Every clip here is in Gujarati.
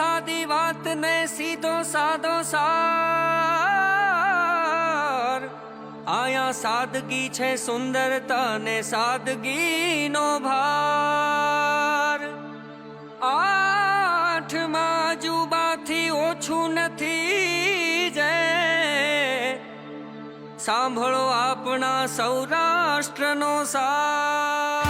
સાદી વાત ને સીધો સાદો સાર આયા સાદગી છે સુંદરતા ને સાદગીનો ભાર આઠમાં જુબાથી ઓછું નથી જે સાંભળો આપણા સૌરાષ્ટ્રનો સાર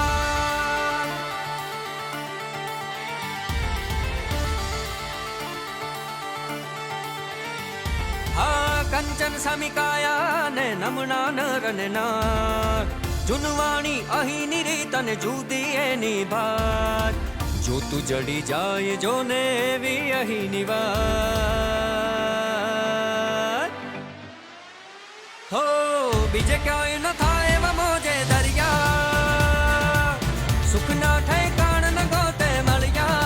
હા કંચન સમિકાયા ને નમના નર ને નાર જુનવાણી અહીંની રીત અને જુદી એની ભાત જો તું જડી જાય જો ને એવી અહીંની વાત હો બીજે ક્યાંય ન થાય એવા મોજે દરિયા સુખના ઠેકાણ ન ગોતે મળ્યા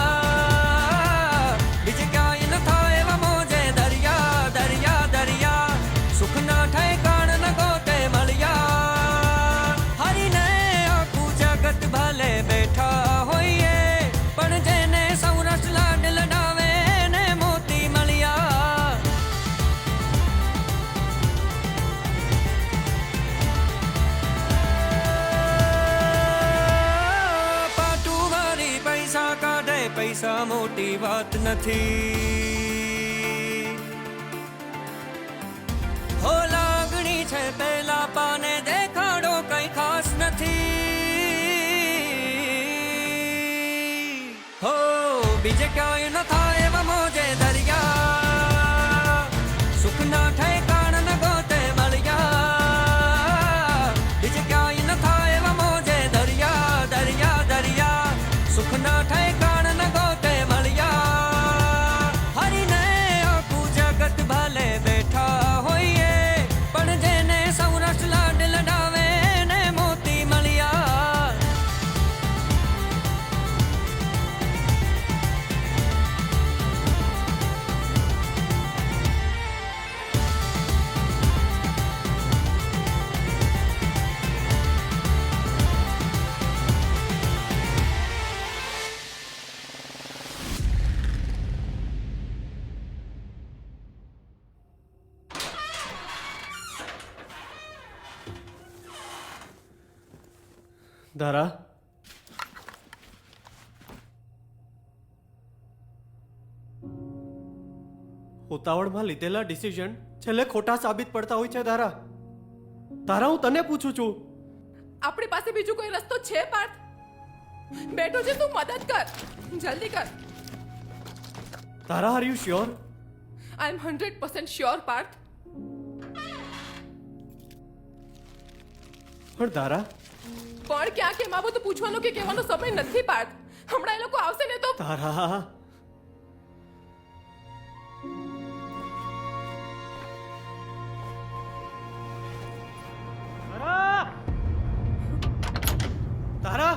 બીજે ક્યાંય ન થાય એવા મોજે દરિયા દરિયા દરિયા સુખના ઠેકાણ ન ગોતે મળ્યા હરીને આખું જગત ભલે બેઠા હોઈએ પણ જેને સૌરાષ્ટ્ર લાડ લડાવે ને મોતી મળ્યા પાટું મારી પૈસા કાઢે પૈસા મોટી વાત નથી હો લાગણી છે પેલા પાને દેખાડો કઈ ખાસ નથી હો બીજે ક્યાંય ન થાય એવા મોજે દરિયા સુખના ઠેકાણ ન ગોતે મળ્યા બીજે ક્યાંય ન થાય એવા મોજે દરિયા દરિયા દરિયા સુખના ઠેકાણ ન ગોતે મળ્યા હરીને આખું જગત ભલે બેઠા હોઈએ પણ જેને સૌરાષ્ટ્ર લાડ લડાવે ને મોતી મળ્યા ધારા ઉતાવળમાં લીધેલા ડિસિઝન છેલ્લે ખોટા સાબિત પડતા હોય છે ધારા ધારા હું તને પૂછું છું આપણી પાસે બીજું કોઈ રસ્તો છે પાર્થ બેઠો છે તું મદદ કર જલ્દી કર Dhara are you sure I am 100% sure Parth પણ ધારા પણ ક્યાં કેમ આ બધું પૂછવાનો કે કહેવાનો સમય નથી પાર્થ હમણાં એ લોકો આવશે ને તો ધારા ધારા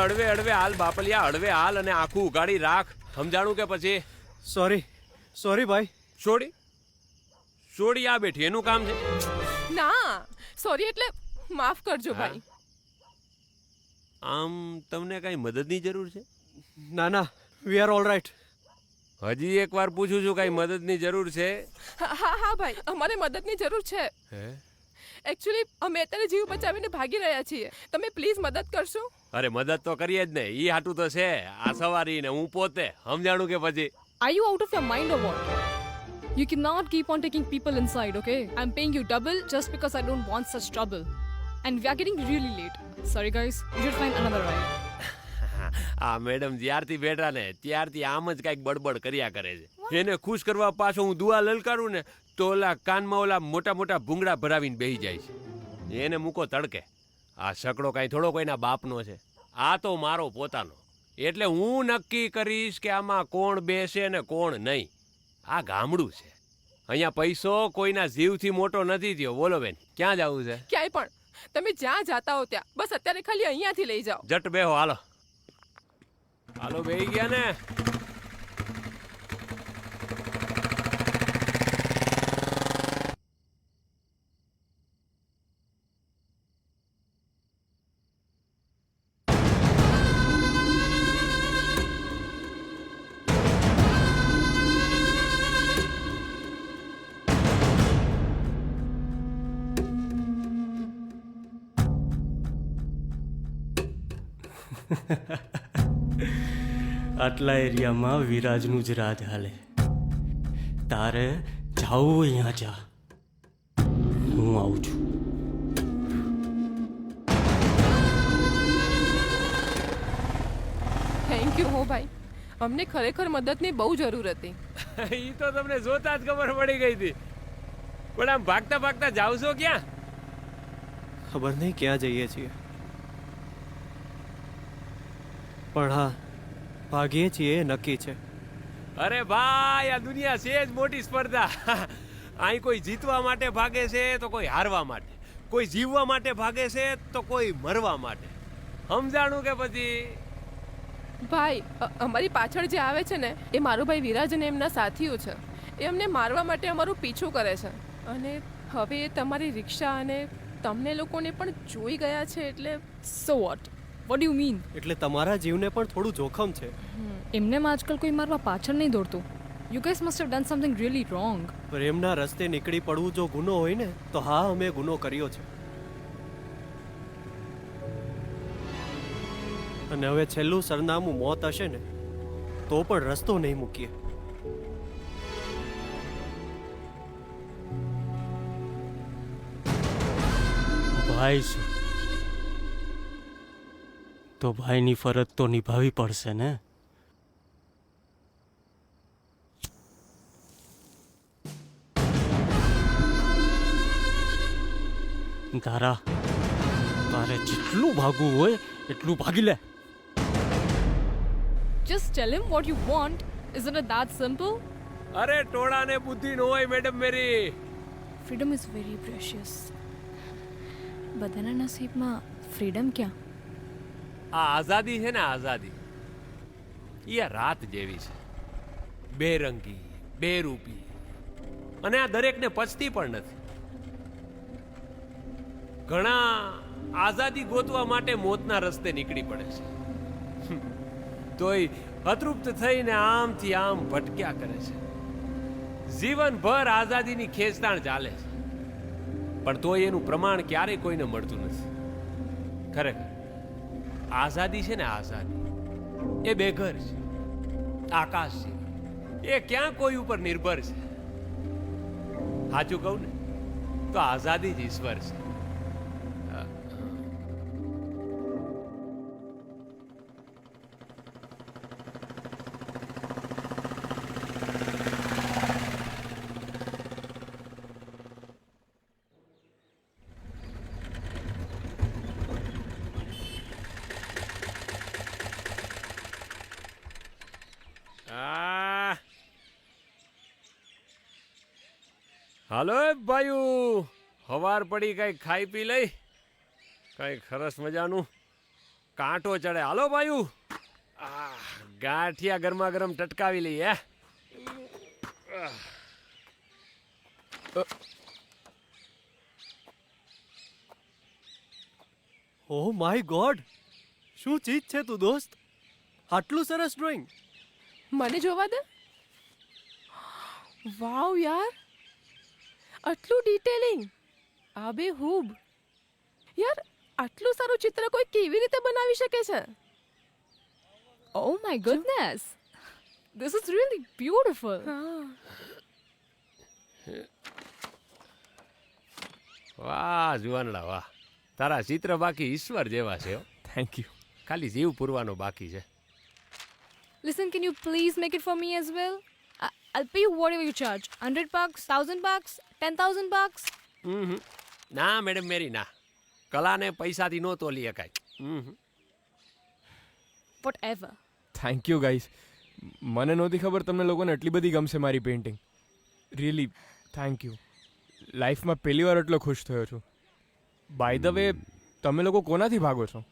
હળવે હળવે હાલ બાપલિયા હળવે હાલ અને આખું ઉગાડી રાખ સમજાણું કે પછી સોરી સોરી ભાઈ છોડી છોડી આ બેઠી એનું કામ છે ના સોરી એટલે માફ કરજો ભાઈ આમ તમને કઈ મદદની જરૂર છે ના ના વી આર ઓલ રાઈટ હજી એકવાર પૂછું છું કઈ મદદની જરૂર છે હા હા હા ભાઈ અમારે મદદની જરૂર છે હે એકચ્યુઅલી અમે અત્યારે જીવ બચાવીને ભાગી રહ્યા છીએ તમે પ્લીઝ મદદ કરશો અરે મદદ તો કરીએ જ ને ઈ હાટું તો છે આ સવારી ને હું પોતે સમજાણું કે પછી Are you out of your mind or what? You cannot keep on taking people inside, okay? I'm paying you double just because I don't want such trouble. And we are getting really late. Sorry guys, you should find another ride. આ મેડમ જ્યારથી બેઠા ને ત્યારથી આમ જ કઈક બડબડ કર્યા કરે છે એને ખુશ કરવા પાછો હું દુઆ લલકારું ને તો ઓલા કાનમાં ઓલા મોટા મોટા ભૂંગળા ભરાવીને બેહી જાય છે એને મૂકો તડકે આ સકડો કાંઈ થોડો કોઈના બાપનો છે આ તો મારો પોતાનો એટલે હું નક્કી કરીશ કે આમાં કોણ બેસે ને કોણ નહીં આ ગામડું છે અહીંયા પૈસો કોઈના જીવથી મોટો નથી થયો બોલો બેન ક્યાં જવું છે ક્યાંય પણ તમે જ્યાં જાતા હો ત્યાં બસ અત્યારે ખાલી અહીંયાથી લઈ જાઓ જટ બેહો હાલો હાલો બેહી ગયા ને આટલા એરિયામાં વિરાજનું જ રાજ હાલે. તારે જાવું અહીંયા જા, હું આવું છું. થેન્ક યુ હો ભાઈ, અમને ખરેખર મદદની બહુ જરૂર હતી. એ તો તમને જોતા જ ખબર પડી ગઈ હતી. પણ આમ ભાગતા ભાગતા જાવ છો ક્યાં? ખબર નહીં ક્યાં જઈએ છીએ, પણ હા ભાગીએ છીએ એ નક્કી છે. અરે ભાઈ, આ દુનિયા છે જ મોટી સ્પર્ધા. અહીં કોઈ જીતવા માટે ભાગે છે તો કોઈ હારવા માટે, કોઈ જીવવા માટે ભાગે છે તો કોઈ મરવા માટે. સમજાણું કે પછી? ભાઈ, અમારી પાછળ જે આવે છે ને એ મારો ભાઈ વિરાજ અને એમના સાથીઓ છે. એ અમને મારવા માટે અમારો પીછો કરે છે. અને હવે એ તમારી રિક્ષા અને તમને લોકોને પણ જોઈ ગયા છે એટલે So what? What do you mean? એટલે તમારા જીવને પણ થોડું જોખમ છે. એમનેમ આજકાલ કોઈ મારવા પાછળ નહીં દોડતું. You guys must have done something really wrong. પ્રેમના રસ્તે નીકળી પડવું જો ગુનો હોય ને તો હા, અમે ગુનો કર્યો છે. અને હવે છેલ્લું સરનામું મોત હશે ને તો પણ રસ્તો નહીં મૂકીએ. ભાઈ છે તો ભાઈની ફરજ તો નિભાવવી પડશે ને. તારે જેટલું ભાગવું હોય એટલું ભાગી લે. Just tell him what you want. Isn't it that simple? અરે ટોળાને બુદ્ધિ ન હોય madam Mary. Freedom is very precious. બધાના નસીબમાં ફ્રીડમ ક્યાં? આ આઝાદી છે ને, આઝાદી એ આ રાત જેવી છે, બેરંગી, બેરૂપી, અને આ દરેકને પચતી પણ નથી. ઘણા આઝાદી ગોતવા માટે મોતના રસ્તે નીકળી પડે છે, તોય અતૃપ્ત થઈને આમથી આમ ભટક્યા કરે છે. જીવનભર આઝાદીની ખેંચતાણ ચાલે છે, પણ તોય એનું પ્રમાણ ક્યારેય કોઈને મળતું નથી. ખરેખર આઝાદી છે ને, આઝાદી એ બેઘર છે, આકાશ છે, એ ક્યાં કોઈ ઉપર નિર્ભર છે. સાચું કહું ને તો આઝાદી જ ઈશ્વર છે. હાલો ભાઈઓ, હવાર પડી, કઈ ખાઈ પી લઈ, કઈ સરસ મજાનું કાંટો ચડે. હાલો ભાઈઓ, ગાંઠિયા ગરમા ગરમ ટટકાવી લઈએ. ઓહ માય ગોડ, શું ચીજ છે તું દોસ્ત! આટલું સરસ ડ્રોઈંગ! મને જોવા દે. વાવ યાર, આટલું ડિટેલિંગ, આબેહૂબ. યાર, આટલું સારું ચિત્ર કોઈ કેવી રીતે બનાવી શકે છે? Oh my goodness. This is really beautiful. વાહ જુવાનડા વાહ, તારા ચિત્ર બાકી ઈશ્વર જેવા છે. Thank you. ખાલી જીવ પૂરવાનો બાકી છે. Listen, can you please make it for me as well? I'll pay you whatever you charge. $100, $1,000, $10,000. ના મેડમ મેરી, ના, કલાને પૈસાથી નો તોલી શકાય. Whatever. Thank you guys. મને નહોતી ખબર તમને લોકોને એટલી બધી ગમશે મારી પેઇન્ટિંગ. Really thank you. લાઈફમાં પહેલી વાર એટલો ખુશ થયો છું. બાય ધ વે, તમે લોકો કોનાથી ભાગો છો?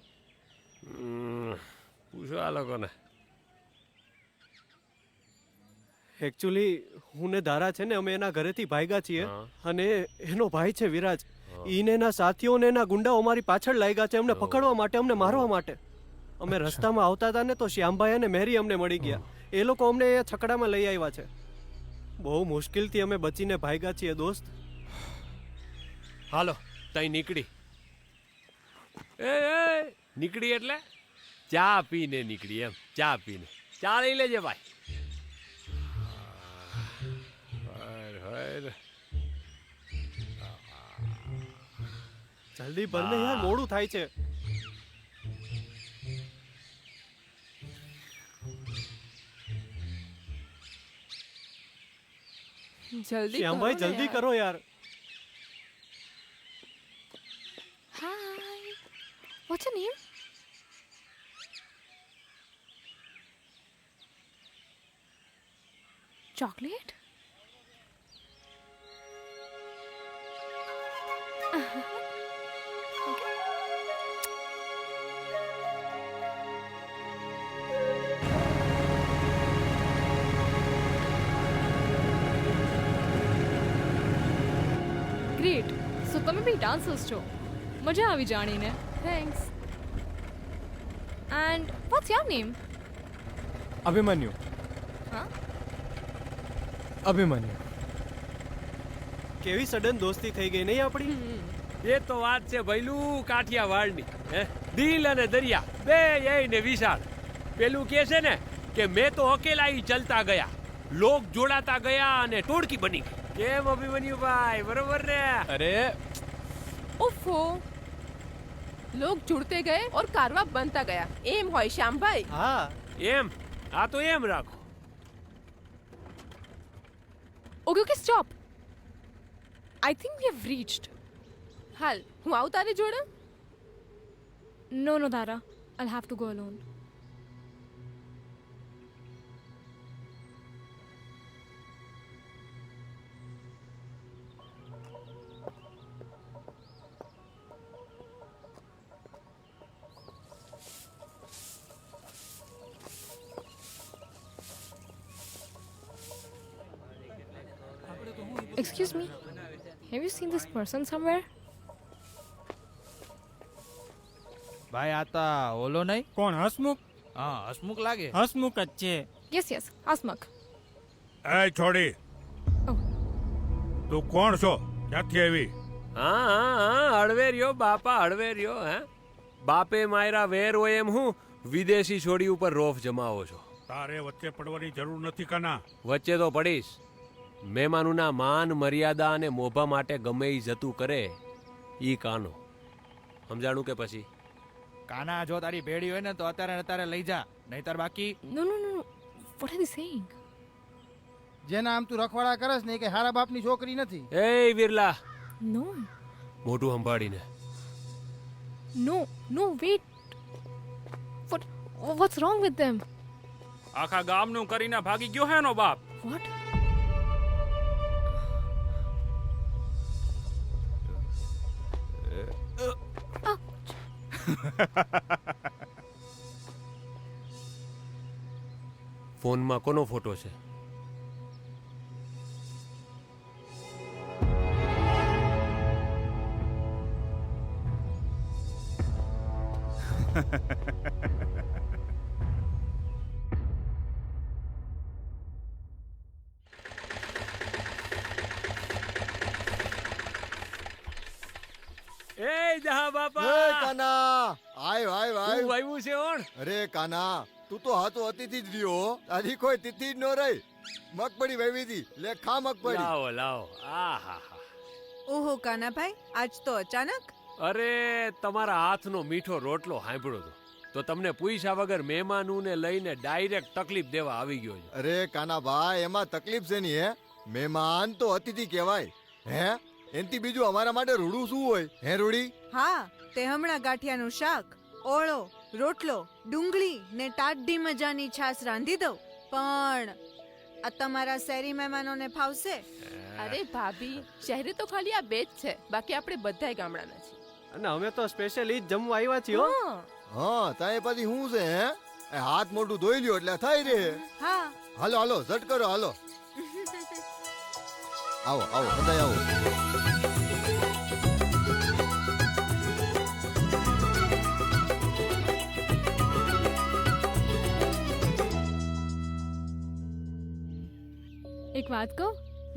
પૂછો આ લોકોને. એકચ્યુઅલી હું ને દારા છે ને, અમે એના ઘરેથી ભાગ્યા છીએ. અને એનો ભાઈ છે વિરાજ, ઈને એના સાથીઓને એના ગુંડાઓ અમારી પાછળ લાગ્યા છે અમને પકડવા માટે, અમને મારવા માટે. અમે રસ્તામાં આવતા હતા ને તો શ્યામભાઈ અને મેરી અમને મળી ગયા. એ લોકો અમને એ છકડામાં લઈ આવ્યા છે. બહુ મુશ્કેલથી અમે બચીને ભાગ્યા છીએ દોસ્ત. હાલો તઈ નીકળી. એ નીકળી એટલે ચા પીને નીકળી એમ, ચા પીને. ચા લઈ લેજે ભાઈ. જલ્દી ભર ને યાર, મોડું થાય છે. જલ્દી શ્યામભાઈ કરો ને જલ્દી યાર. કરો યાર. Hi. What's your name? Chocolate? Great. So તમે બી ડાન્સર્સ છો. મજા આવી જાણીને. Thanks. And what's your name? Abhimanyu. Huh? Abhimanyu. કેવી સડન દોસ્તી થઈ ગઈ નહીં આપણી? એ તો વાત છે ભઈલું કાઠિયાવાડની. હે, દિલ અને દરિયા બે ને વિશાળ. પેલું કે છે ને કે મેં તો અકેલા ही ચલતા ગયા, લોક જોડાતા ગયા અને ટોળકી બની ગઈ. કેમ અભિમન્યુભાઈ, બરોબર ને? અરે ઉફો, લોગ जुड़ते गए और कारवा बनता गया. એમ હોય શ્યામભાઈ. હા, એમ, આ તો એમ રાખો. Okay, stop. I think we have reached. હાલ હું આવું તારી જોડે. No, Dara. I'll have to go alone. Excuse me. Have you seen this person somewhere? ભાઈ આ તા ઓલો નહીં? કોણ? હસમુખ? હા હસમુખ લાગે. હસમુખ જ છે. Yes. Asmak. એ છોડી, Oh. તું કોણ છો? ક્યાંથી આવી? હા હા હા, હળવે રહ્યો બાપા, હળવે રહ્યો. હે, બાપે માયરા વેર હોય એમ હું વિદેશી છોડી ઉપર રોફ જમાવો છો? તારે વચ્ચે પડવાની જરૂર નથી કાના. વચ્ચે તો પડીશ. મહેમાનોના માન મર્યાદા અને મોભા માટે ગમે ઈ જતું કરે ઈ કાનો. સમજાણું કે પછી? કાના જો તારી ભેડી હોય ને તો અત્યારે લઈ જા, નહીતર બાકી. No. What are they saying? જેના આમ તું રખવાડા કરસ ને કે હારા બાપની છોકરી નથી. એ વિરલા, No. મોઢું સંભાળીને. No, wait. What's wrong with them? આખા ગામનું કરીને ભાગી ગયો હે એનો બાપ. What? ફોનમાં કોનો ફોટો છે? એ જહા બાપા, કાના આય આય તું આય. આવ્યું છે ઓણ? અરે કાના, તું તો હાથો અતિથિ જ રહ્યો. તારી કોઈ તિથિ જ ન રહી. મગફળી વાવી હતી, લે ખા મગફળી. લાવો. આ હા હા. ઓહો કાનાભાઈ, આજ તો અચાનક. અરે તમારા હાથનો મીઠો રોટલો સાંભળ્યો તો તમને પૂછ્યા વગર મહેમાનોને લઈને ડાયરેક્ટ તકલીફ દેવા આવી ગયો છે. અરે કાના ભાઈ, એમાં તકલીફ છે ની? હે, મહેમાન તો અતિથિ કહેવાય. હે, એનથી બીજું અમારા માટે રૂડું શું હોય? હે રૂડી? હા, તે હમણાં ગાંઠિયાનું શાક, ઓળો, રોટલો, ડુંગળી ને ટાઢી મજાની છાશ રાંધી દઉં, પણ આ તમારા શહેરી મહેમાનોને ફાવશે? અરે ભાભી, શહેરી તો ખાલી આ બે જ છે, બાકી આપણે બધાય ગામડાના છીએ. અને અમે તો સ્પેશિયલી જ જમવા આવ્યા છીએ હો. હા. હા, તાય પછી શું છે? હે, એ હાથ મોઢું ધોઈ લ્યો એટલે થઈ રહે. હા. હાલો ઝટ કરો, હાલો. આવો બધાય આવો. એક વાત કહું,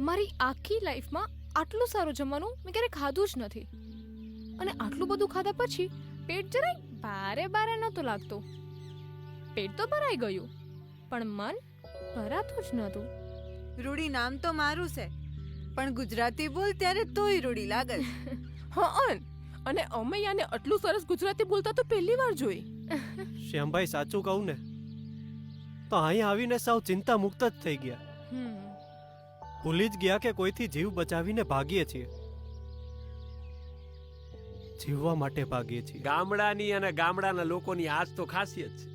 મારી આખી લાઈફમાં આટલું સારું જમવાનું મેં ક્યારે ખાધું જ નથી. અને આટલું બધું ખાધા પછી પેટ જરાય બારે નહોતું લાગતું. પેટ તો ભરાઈ ગયું પણ મન ભરાતું જ નહોતું. રૂડી નામ તો મારું છે, પણ ગુજરાતી બોલ ત્યારે તોય રૂડી લાગે છે. હા અને અમે યાને આટલું સરસ ગુજરાતી બોલતા તો પહેલી વાર જોઈ. શ્યામભાઈ સાચું કહું ને તો અહીંયા આવીને સાવ ચિંતા મુક્ત જ થઈ ગયા. ભૂલી જ ગયા કે કોઈથી જીવ બચાવીને ભાગીએ છીએ, જીવવા માટે ભાગીએ છીએ. ગામડાની અને ગામડાના લોકોની આજ તો ખાસિયત છે.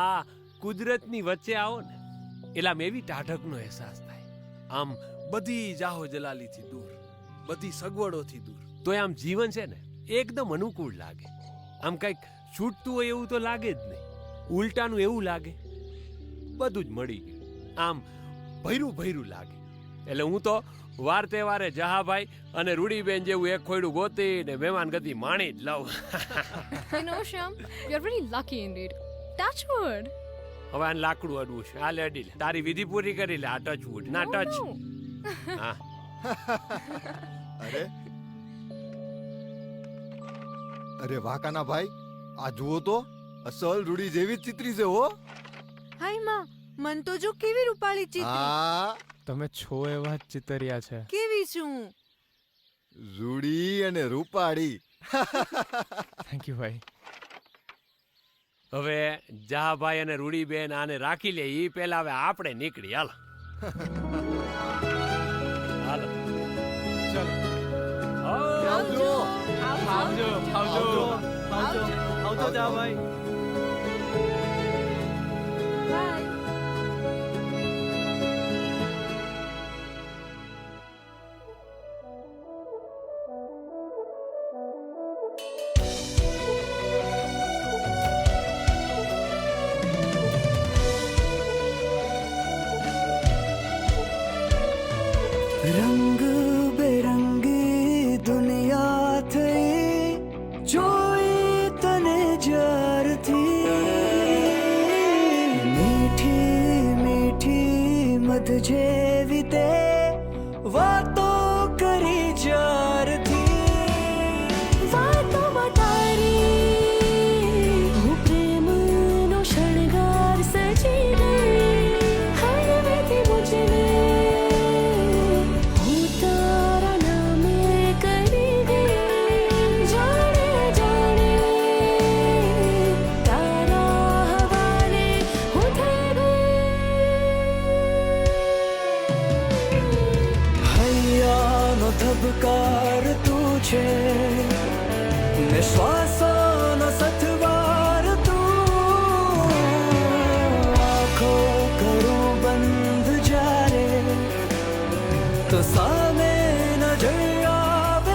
આ કુદરતની વચ્ચે આવો ને એટલે આમ એવી ટાઢકનો અહેસાસ થાય. આમ બધી જાહો જલાલીથી દૂર, બધી સગવડોથી દૂર, તો આમ જીવન છે ને એકદમ અનુકૂળ લાગે. આમ કંઈક છૂટતું હોય એવું તો લાગે જ નહીં, ઉલટાનું એવું લાગે બધું જ મળી ગયું. આમ ભૈરું ભૈરું લાગે. એટલે હું તો વાર તહેવારે જહાભાઈ અને રૂડીબેન જેવું એક ખોયડું ગોતીને મહેમાન ગતિ માણી જ લઉં. You know, Shyam, you're very lucky indeed. Touch wood. હવે આને લાકડું અડવું છે. આ લે અડી લે, તારી વિધિ પૂરી કરી લે. આ ટચ વુડ ના ટચ. હા અરે અરે વાકાના ભાઈ, આ જુઓ તો અસલ રૂડી જેવી જ ચિત્રી છે હો. હાય માં, મન તો જો કેવી રૂપાળી ચિત્રી. હા, તમે છો એવા જ ચિતરિયા છે. કેવી છું? રૂડી અને રૂપાળી. થેન્ક યુ ભાઈ. હવે જહાભાઈ અને રૂડીબેન આને રાખી લે એ પહેલા હવે આપણે નીકળી. હાલો હાલો આવજો આવજો આવજો આવજો જહાભાઈ. રંગ બેરંગી દુનિયા થઈ જોઈ તને જ્યારથી, મીઠી મીઠી મધ જેવી તે વાતો કરી જ્યારથી, વાતોમાં તારી હું પ્રેમનો શણગાર સજીને હળવેથી મુજને ધબકાર તું છે ને શ્વાસોનો સથવાર તું, આંખો કરું બંધ જ્યારે તો સામે નજર આવે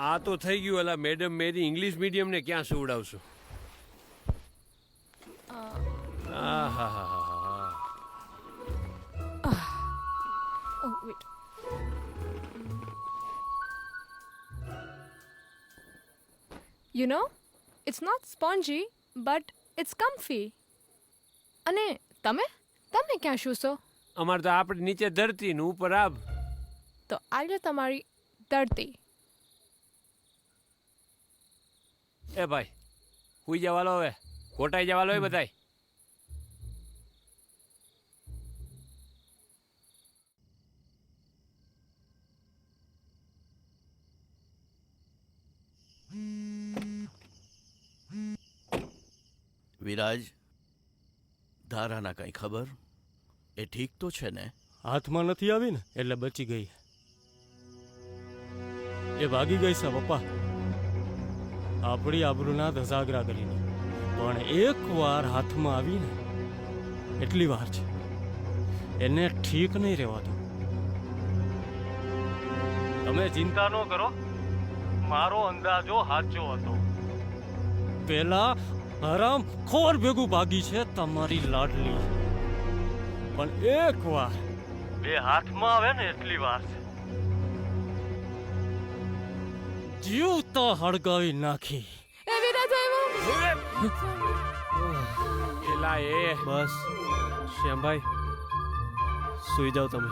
આ તો થઈ ગયું. અલા મેડમ મેરી ઇંગ્લિશ મીડિયમ ને ક્યાં સુવડાવશું? Oh, wait. You know, it's not spongy, but it's comfy. અને તમે ક્યાં શું છો? અમારે તો આપણે નીચે ધરતી ને ઉપર આબ. તો આજે તમારી ધરતી. એ ભાઈ હુઈ જવાલો, હવે કોટાઈ જવાલો એ બધાય. વિરાજ, ધારાના કઈ ખબર? એ ઠીક તો છે ને? હાથમાં નથી આવી ને એટલે બચી ગઈ. એ ભાગી ગઈ છે પપ્પા, આપણી આબરૂના ધસાગરા કરીને. પણ એક વાર હાથમાં આવીને એટલી વાર છે, એને ઠીક નહીં રહેવાતું. તમે ચિંતા ન કરો, મારો અંદાજો સાચો હતો. પેલા હરામ ખોર ભેગું ભાગી છે તમારી લાડલી, પણ એક વાર બે હાથમાં આવે ને એટલી વાર છે. જીવતા હળગાવી નાખી. એ વિરાજ આવ્યો. એલા એ બસ શ્યામભાઈ સુઈ જાઓ તમે.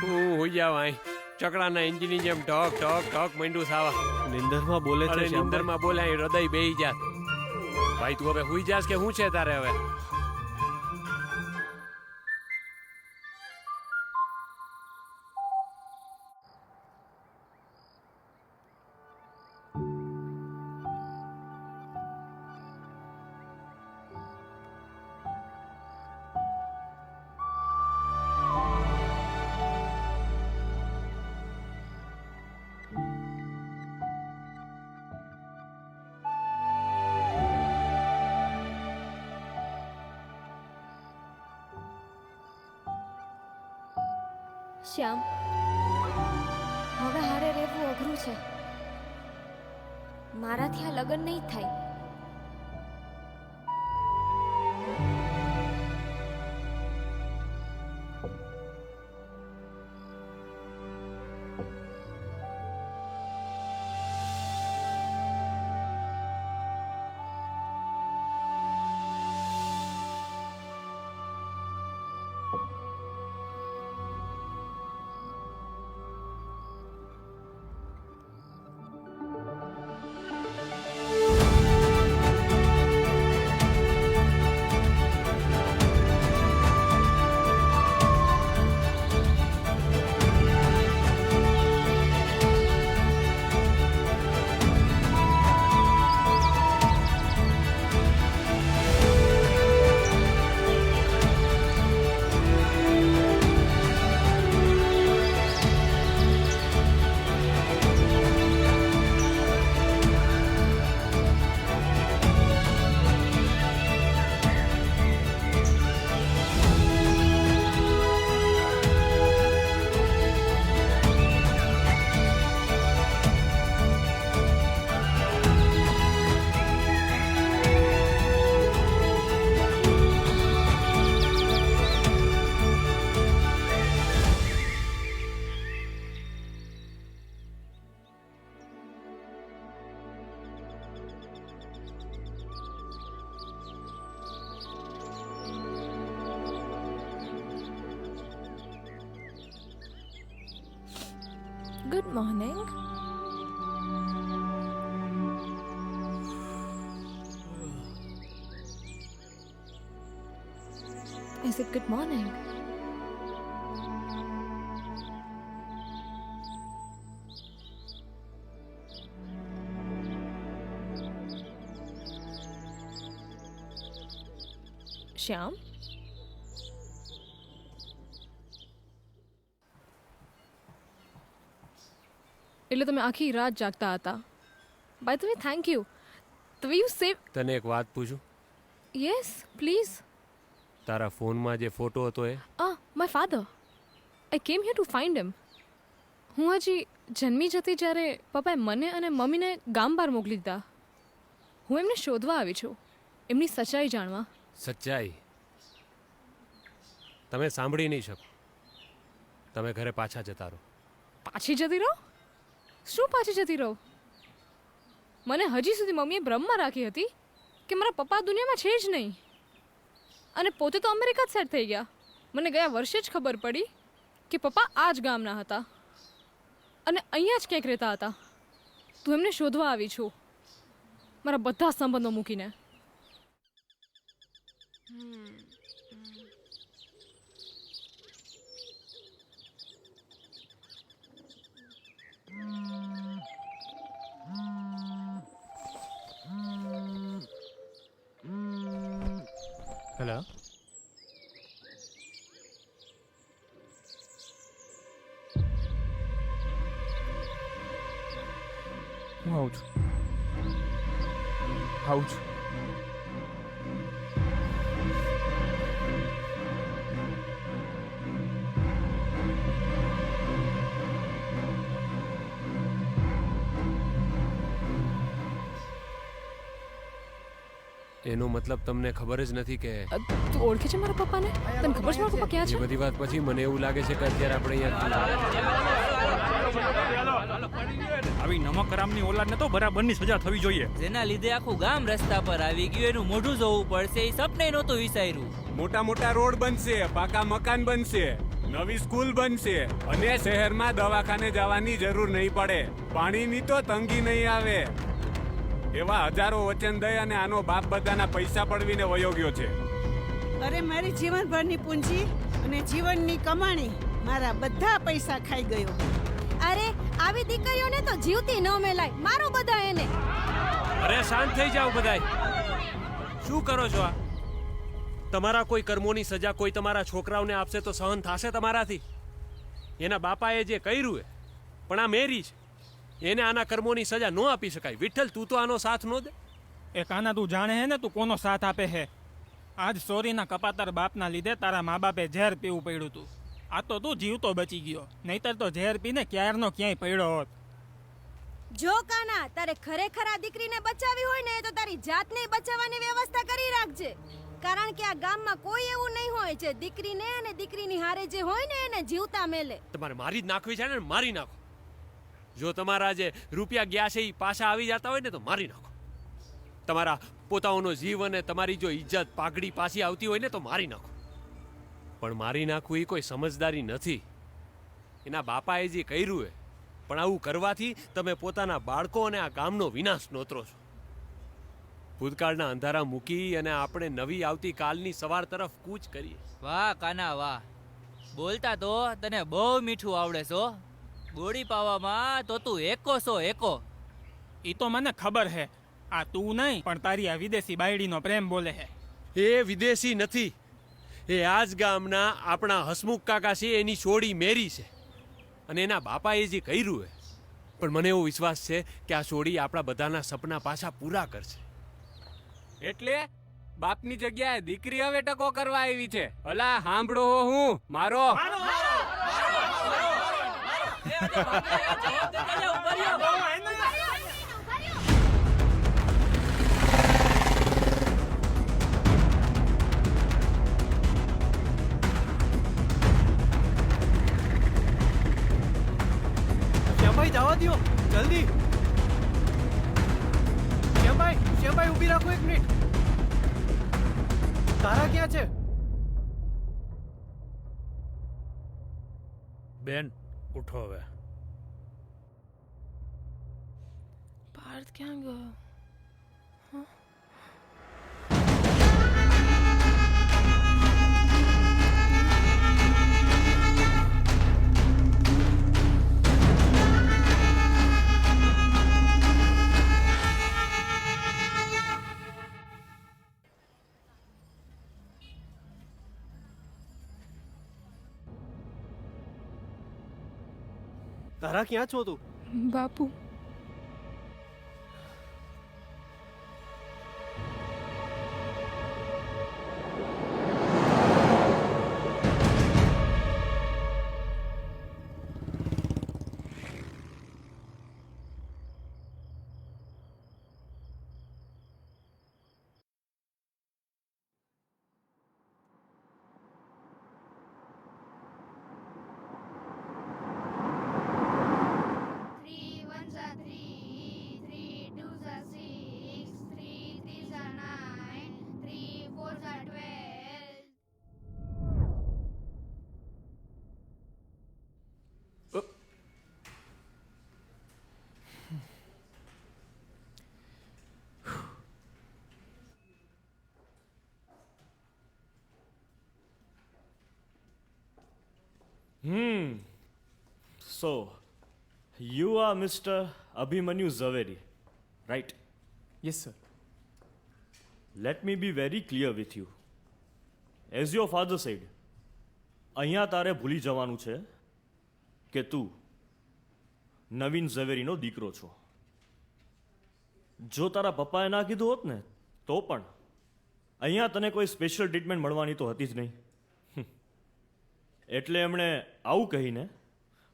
હું હોઈ જાવ અહીં ચકડાના એન્જિનની જેમ ઢક ઢક ઢક માંડ્યું સાવા. નિંદરમાં બોલે છે અરે શ્યામભાઈ. નિંદરમાં બોલાય હૃદય બેહી જાત. ભાઈ તું હવે હુઈ જાસ કે શું છે તારે હવે? શ્યામ, હવે હારે રહેવું અઘરું છે. મારાથી આ લગ્ન નહીં થાય. Good morning. Is it good morning? શ્યામ, એટલે તમે આખી રાત જાગતા હતા. By the way, thank you. The way you save. તને એક વાત પૂછું? Yes please. તારા ફોનમાં જે ફોટો હતો એ? My father. આઈ કેમ હિયર ટુ ફાઇન્ડ હિમ. હું હજી જન્મી જતી જ્યારે પપ્પાએ મને અને મમ્મીને ગામ બહાર મોકલી દીધા. હું એમને શોધવા આવી છું, એમની સચ્ચાઈ જાણવા. સચ્ચાઈ તમે સાંભળી નહીં શકો. તમે ઘરે પાછા જતા રહો. પાછી જતી રહો? શું પાછી જતી રહો? મને હજી સુધી મમ્મીએ ભ્રમમાં રાખી હતી કે મારા પપ્પા દુનિયામાં છે જ નહીં, અને પોતે તો અમેરિકા જ સેટ થઈ ગયા. મને ગયા વર્ષે જ ખબર પડી કે પપ્પા આ જ ગામના હતા અને અહીંયા જ ક્યાંક રહેતા હતા. તું એમને શોધવા આવી છું, મારા બધા સંબંધો મૂકીને. હેલો. હું આવું છું. આવું છું. એનો મતલબ તમને ખબર જ નથી કે તું ઓળખે છે મારા પપ્પાને? તને ખબર છે મારા પપ્પા ક્યાં એ છે? બધી વાત પછી મને એવું લાગે છે કે અત્યારે આપણે આવી નમકરામની ઓલાદને તો બરાબરની સજા થવી જોઈએ. જેના લીધે આખું ગામ રસ્તા પર આવી ગયું, એનું મોઢું જોવું પડશે, એ સપને નહોતું વિચાર્યું. મોટા મોટા રોડ બનશે, પાકા મકાન બનશે, નવી સ્કૂલ બનશે અને શહેરમાં દવાખાને જવાની જરૂર નહીં પડે, પાણીની તો તંગી નહીં આવે. એવા હજારો વચન દઈ અને આનો બાપ બધાના પૈસા પડવીને વયો ગયો છે. અરે મારી જીવનભરની પૂંજી અને જીવનની કમાણી મારા બધા પૈસા ખાઈ ગયો. અરે આવી દીકરીઓને તો જીવતી ન મેલાય, મારો બધા એને. અરે શાંત થઈ જાઓ બધાય. શું કરો છો આ? તમારા કોઈ કર્મોની સજા કોઈ તમારા છોકરાઓને આપશે તો સહન થશે તમારાથી? એના બાપાએ જે કર્યું પણ આ મેરી છે, એને આના કર્મોની સજા ન આપી શકાય. વિઠ્ઠલ, તું તો આનો સાથ ન દે. એ કાના તું જાણે હે ને તું કોનો સાથ આપે હે? આજ સોરીના કપાતર બાપના લીધે તારા મા બાપે ઝેર પીવું પડ્યું તું. આ તો તું જીવતો બચી ગયો, નહીતર તો ઝેર પીને ક્યારનો ક્યાંય પડ્યો હોત. જો કાના, તારે ખરેખર આ દીકરીને બચાવી હોય ને તો તારી જાતને બચાવવાની વ્યવસ્થા કરી રાખજે. કારણ કે આ ગામમાં કોઈ એવું નહીં હોય જે દીકરીને અને દીકરીની હારે જે હોય ને એને જીવતા મેલે. તમારે મારી જ નાખવી છે ને, મારી નાખો. જો તમારા જે રૂપિયા ગયા છે એ પાછા આવી જતા હોય ને તો મારી નાખો. તમારા પોતાનો જીવ અને તમારી જો ઇજ્જત પાઘડી પાછી આવતી હોય ને તો મારી નાખો. પણ મારી નાખવું એ કોઈ સમજદારી નથી. એના બાપાએ જે કર્યું છે, પણ આવું કરવાથી તમે પોતાના બાળકો અને આ ગામનો વિનાશ નોતરો છો. ભૂતકાળના અંધારા મૂકી અને આપણે નવી આવતી કાલની સવાર તરફ કૂચ કરીએ. વાહ કાના વાહ, બોલતા તો તને બહુ મીઠું આવડે છો. ગોળી પાવામાં તો તું એકો છો એકો. એ તો મને ખબર હે, આ તું નહીં પણ તારી આ વિદેશી બાયડીનો પ્રેમ બોલે હે. એ વિદેશી નથી, એ આજ ગામના આપણા હસમુખ કાકા છે, એની છોડી મેરી છે. અને એના બાપાએ જે કર્યું છે, પણ મને એવો વિશ્વાસ છે કે આ છોડી આપણા બધાના સપના પાછા પૂરા કરશે. એટલે બાપની જગ્યાએ દીકરી હવે ટકો કરવા આવી છે. અલા સાંભળો હું મારો શ્યામભાઈ જવા દો જલ્દી. શ્યામભાઈ ઊભી રાખો એક મિનિટ. તારા ક્યાં છે? બેન ઉઠો હવે. પાર્થ ક્યાં ગયો? તારા ક્યાં છો તું? બાપુ, So, you are Mr. Abhimanyu Zaveri, right? Yes, sir. Let me be very clear with you. As your father said, અહીંયા તારે ભૂલી જવાનું છે કે તું નવીન ઝવેરીનો દીકરો છો. જો તારા પપ્પાએ ના કીધું હોત ને તો પણ અહીંયા તને કોઈ સ્પેશિયલ ટ્રીટમેન્ટ મળવાની તો હતી જ નહીં. એટલે એમણે આવું કહીને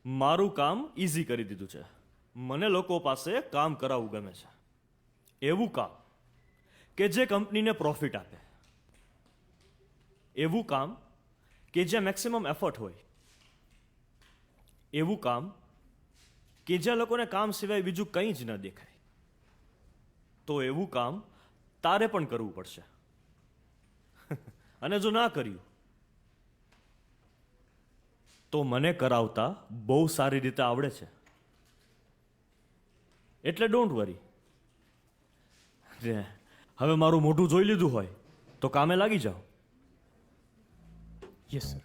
મારું કામ ઇઝી કરી દીધું છે. મને લોકો પાસે કામ કરાવવું ગમે છે. એવું કામ કે જે કંપનીને પ્રોફિટ આપે, એવું કામ કે જ્યાં મેક્સિમમ એફર્ટ હોય, એવું કામ કે જ્યાં લોકોને કામ સિવાય બીજું કંઈ જ ન દેખાય, તો એવું કામ તારે પણ કરવું પડશે. અને જો ના કર્યું તો મને કરાવતા બહુ સારી રીતે આવડે છે, એટલે ડોન્ટ વરી. હવે મારું મોઢું જોઈ લીધું હોય તો કામે લાગી જાઓ. Yes sir.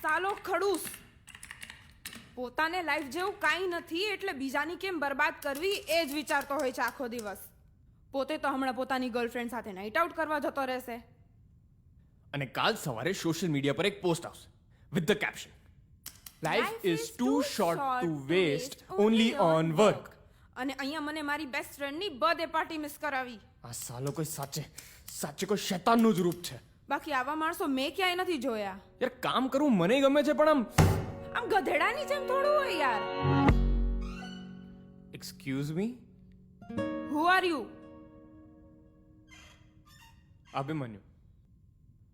સાલો ખડૂસ, પોતાને લાઈફ જેવું કાંઈ નથી એટલે બીજાની કેમ બરબાદ કરવી એ જ વિચારતો હોય છે આખો દિવસ. પોતે તો હમણાં પોતાની ગર્લફ્રેન્ડ સાથે નાઇટ આઉટ કરવા જતો રહેશે. અને કાલ સવારે સોશિયલ મીડિયા પર એક પોસ્ટ આવશે with the caption, life is too short to waste only on work. અને અહીંયા મને મારી બેસ્ટ ફ્રેન્ડની બર્થડે પાર્ટી મિસ કરાવી. આ સાલો કોઈ સાચે કોઈ શૈતાનનું જ રૂપ છે. બાકી આવા માણસો મેં ક્યાંય નથી જોયા. યાર કામ કરવું મને ગમે છે પણ આમ ગધેડાની જેમ થોડું હોય યાર. Excuse me, who are you?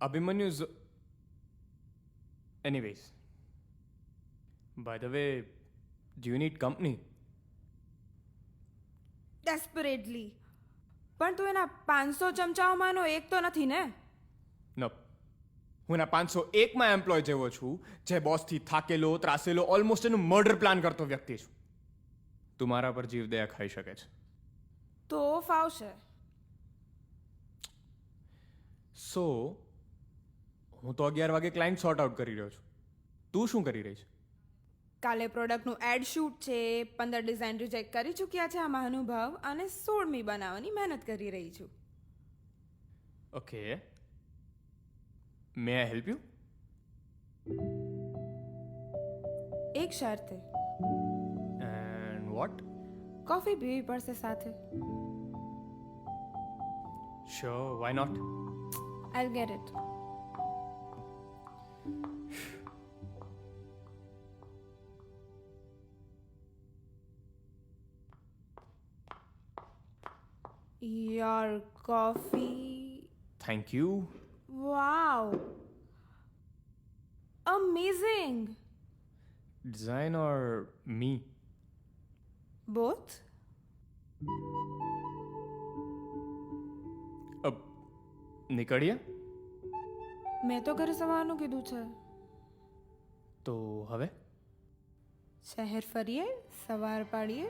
Abhimanyu is anyways. By the way, do you need company? Desperately. પણ તું એના 500 ચમચાઓમાંનો એક તો નથી ને? નો, હું એના 501માં એમ્પ્લોય જેવો છું, જે બોસથી થાકેલો ત્રાસેલો ઓલમોસ્ટ એનું મર્ડર પ્લાન કરતો વ્યક્તિ છું. તું મારા પર જીવદયા ખાઈ શકે છે. તો ફાવશે. સો હું તો 11 વાગે ક્લાયન્ટ સોર્ટ આઉટ કરી રહ્યો છું. તું શું કરી રહી છે? કાલે પ્રોડક્ટનું એડ શૂટ છે, 15 ડિઝાઇન રિજેક્ટ કરી ચૂક્યા છે આ મહાનુભાવ, અને 16મી બનાવવાની મહેનત કરી રહી છું. Okay, may I help you? એક શરતે. And what? કોફી પીવી પડશે સાથે. Sure, why not? I'll get it. Your coffee. Thank you. Wow. Amazing. Design or me? Both. નીકળીએ? મેં તો ઘરે સવારનું કીધું છે. તો હવે શહેર ફરીએ, સવાર પાડીએ.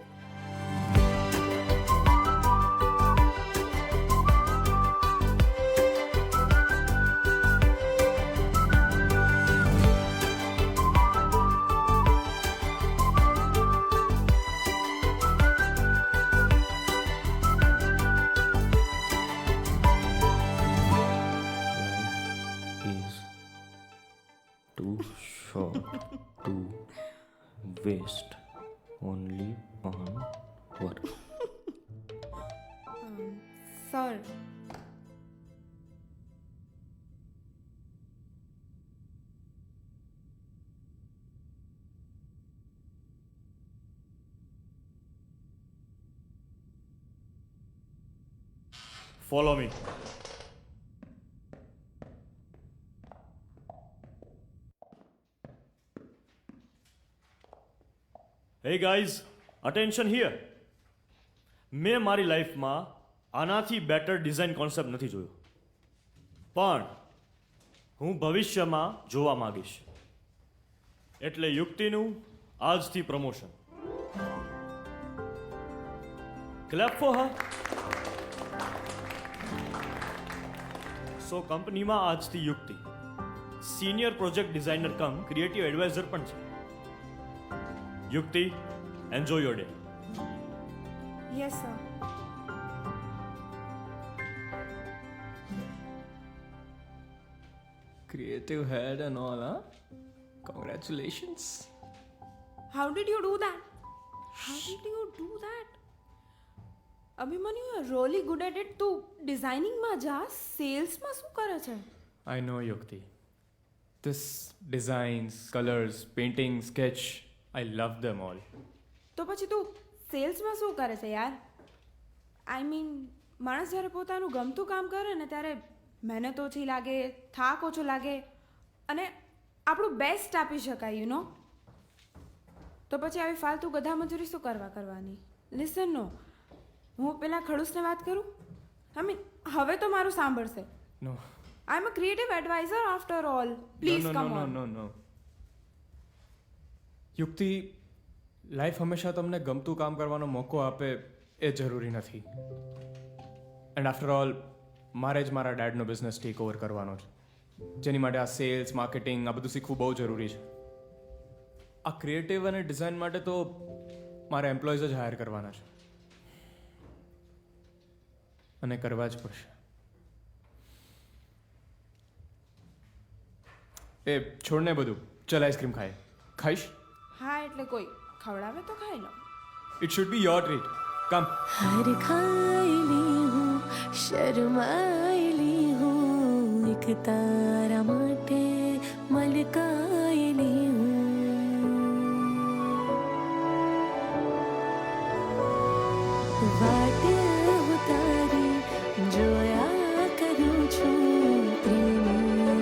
Waste only on work. Sir. Follow me. Hey guys, attention here. મેં મારી લાઈફમાં આનાથી બેટર ડિઝાઇન કોન્સેપ્ટ નથી જોયો, પણ હું ભવિષ્યમાં જોવા માંગીશ. એટલે યુક્તિનું આજથી promotion. Clap for her. So કંપનીમાં આજથી Yukti senior project designer cum creative advisor પણ છે. Yukti, enjoy your day. Yes sir. Creative head and all, huh? Congratulations. How did you do that? How did you do that? Abhimanyu, you are really good at it. તું ડિઝાઇનિંગમાં જા, સેલ્સમાં શું કરે છે? I know, Yukti. This designs, colors, painting, sketch, I love them all. તો પછી તું સેલ્સમાં શું કરે છે યાર? આઈ મીન, માણસ જ્યારે પોતાનું ગમતું કામ કરે ને ત્યારે મહેનત ઓછી લાગે, થાક ઓછો લાગે અને આપણું બેસ્ટ આપી શકાય, યુ નો. તો પછી આવી ફાલતુ ગધા મજૂરી શું કરવાની? લિસન, નો, હું પેલા ખડૂસને વાત કરું. આઈ મીન, હવે તો મારું સાંભળશે. No. I am a creative adviser after all. Please come on. No. Yukti, life હંમેશા તમને ગમતું કામ કરવાનો મોકો આપે એ જરૂરી નથી. એન્ડ આફ્ટર ઓલ, મારે જ મારા ડેડનો બિઝનેસ ટેક ઓવર કરવાનો છે, જેની માટે આ સેલ્સ, માર્કેટિંગ આ બધું શીખવું બહુ જરૂરી છે. આ ક્રિએટિવ અને ડિઝાઇન માટે તો મારે એમ્પ્લોઈઝ જ હાયર કરવાના છે, અને કરવા જ પડશે. એ છોડને બધું, ચલ આઈસ્ક્રીમ ખાઈશ? હા, એટલે કોઈ ખવડાવે તો ખાઈ લો. It should be your treat. Come. हर खाईली हूँ, शर्माईली हूँ, एक तारा माटे मलकाईली हूँ. वाट उतारी जोया करूँ छूं, प्रेम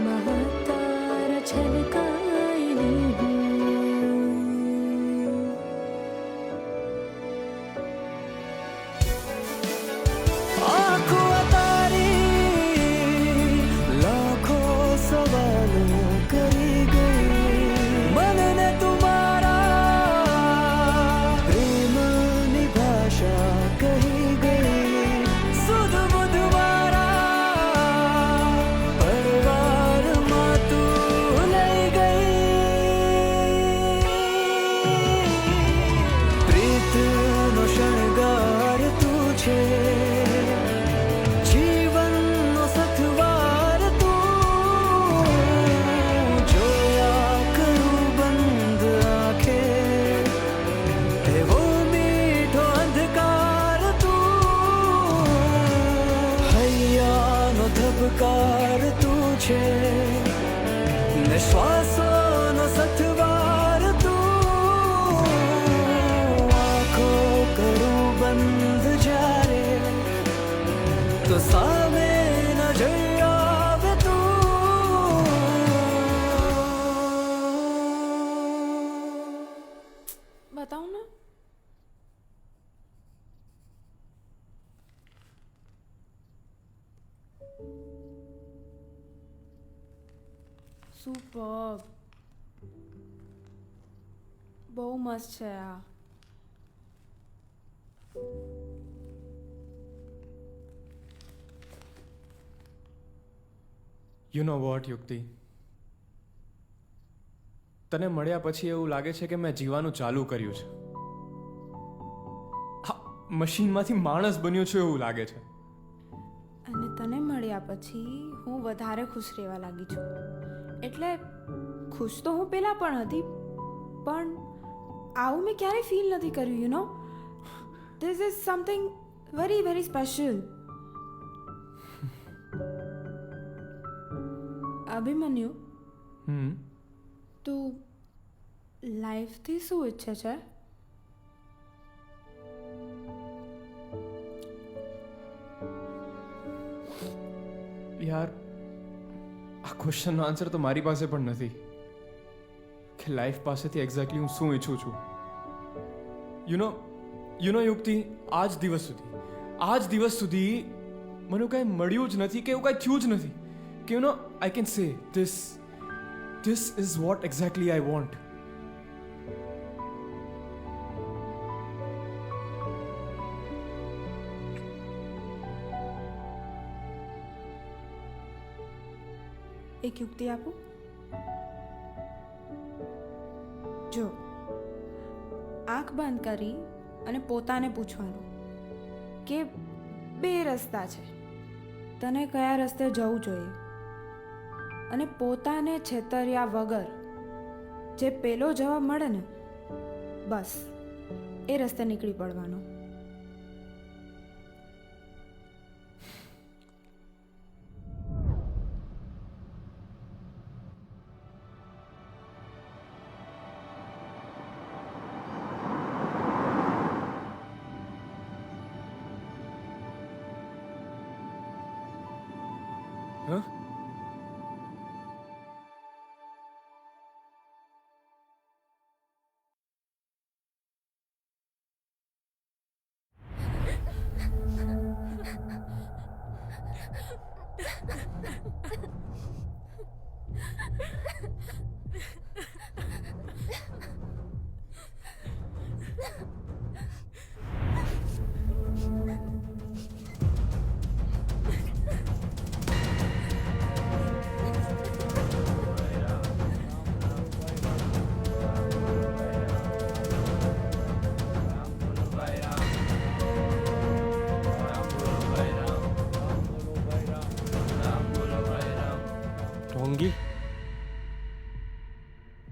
महातारा छलकाईली हूँ. ધબકાર તું છે ને શ્વાસોનો સથવાર તું. આંખો કરું બંધ જ્યારે તો સામે નજર આવે તું. બતાવું ને. સુપર, બહુ મસ્ત છે આ. યુ નો વોટ યુક્તિ, તને મળ્યા પછી એવું લાગે છે કે મેં જીવાનું ચાલુ કર્યું છે. હા, મશીનમાંથી માણસ બન્યો છું એવું લાગે છે. અને તને મળ્યા પછી હું વધારે ખુશ રહેવા લાગી છું. એટલે ખુશ તો હું પહેલાં પણ હતી, પણ આવું મેં ક્યારેય ફીલ નથી કર્યું, you know. This is something very very special. Abhimanyu, તું લાઈફથી શું ઈચ્છે છે? યાર, આ ક્વેશ્ચનનો આન્સર તો મારી પાસે પણ નથી કે લાઈફ પાસેથી એક્ઝેક્ટલી હું શું ઈચ્છું છું. યુ નો યુક્તિ, આજ દિવસ સુધી મને કાંઈ મળ્યું જ નથી કે એવું કાંઈ થયું જ નથી કે I can say this is what exactly I want. એક યુક્તિ આપું? જો આંખ બંધ કરી અને પોતાને પૂછવાનું કે 2 રસ્તા છે, તને કયા રસ્તે જવું જોઈએ, અને પોતાને છેતર્યા વગર જે પેલો જવાબ મળે ને બસ એ રસ્તે નીકળી પડવાનો.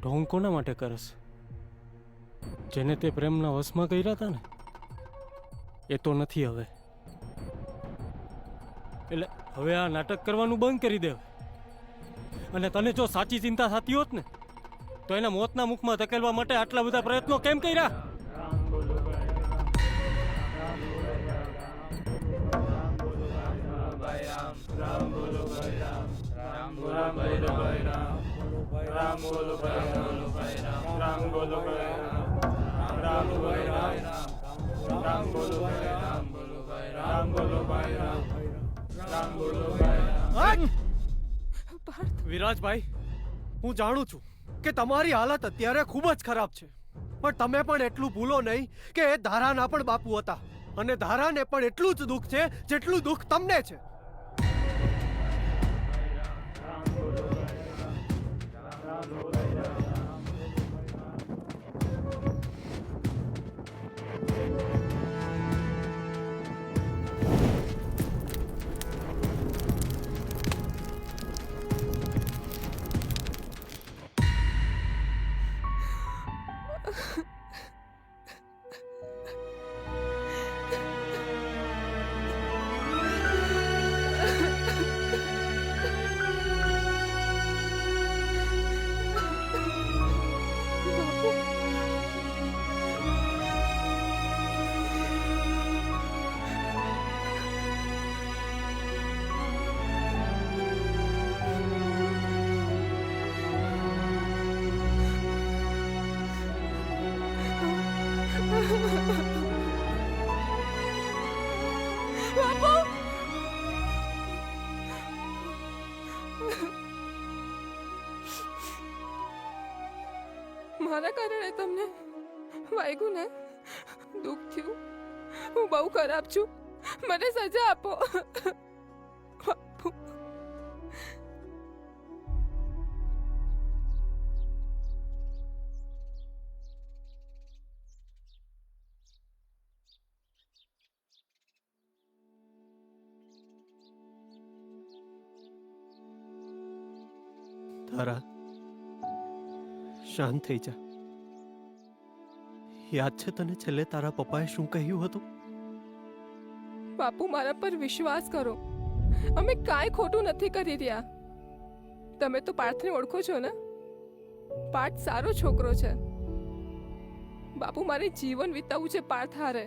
ઢોંગ કોના માટે કરસ? જેને તે પ્રેમના વશમાં કર્યા હતા ને એ તો નથી હવે. એટલે હવે આ નાટક કરવાનું બંધ કરી દે. અને તને જો સાચી ચિંતા થતી હોત ને તો એના મોતના મુખમાં ધકેલવા માટે આટલા બધા પ્રયત્નો કેમ કર્યા? વિરાજભાઈ, હું જાણું છું કે તમારી હાલત અત્યારે ખૂબ જ ખરાબ છે, પણ તમે પણ એટલું ભૂલો નહીં કે એ ધારાના પણ બાપુ હતા, અને ધારાને પણ એટલું જ દુઃખ છે જેટલું દુઃખ તમને છે. મારા કારણે તમને વાગ્યું ને, દુઃખ થયું, હું બહુ ખરાબ છું, મને સજા આપો. બાપુ, તારા શાંત થઈ જા. યાદ છે તને છેલ્લે તારા પપ્પાએ શું કહ્યું હતું? બાપુ, મારા પર વિશ્વાસ કરો, અમે કાંઈ ખોટું નથી કરી રહ્યા. તમે તો પાર્થને ઓળખો છો ને? પાર્થ સારો છોકરો છે. બાપુ, મારે જીવન વિતાવવું છે પાર્થ હારે,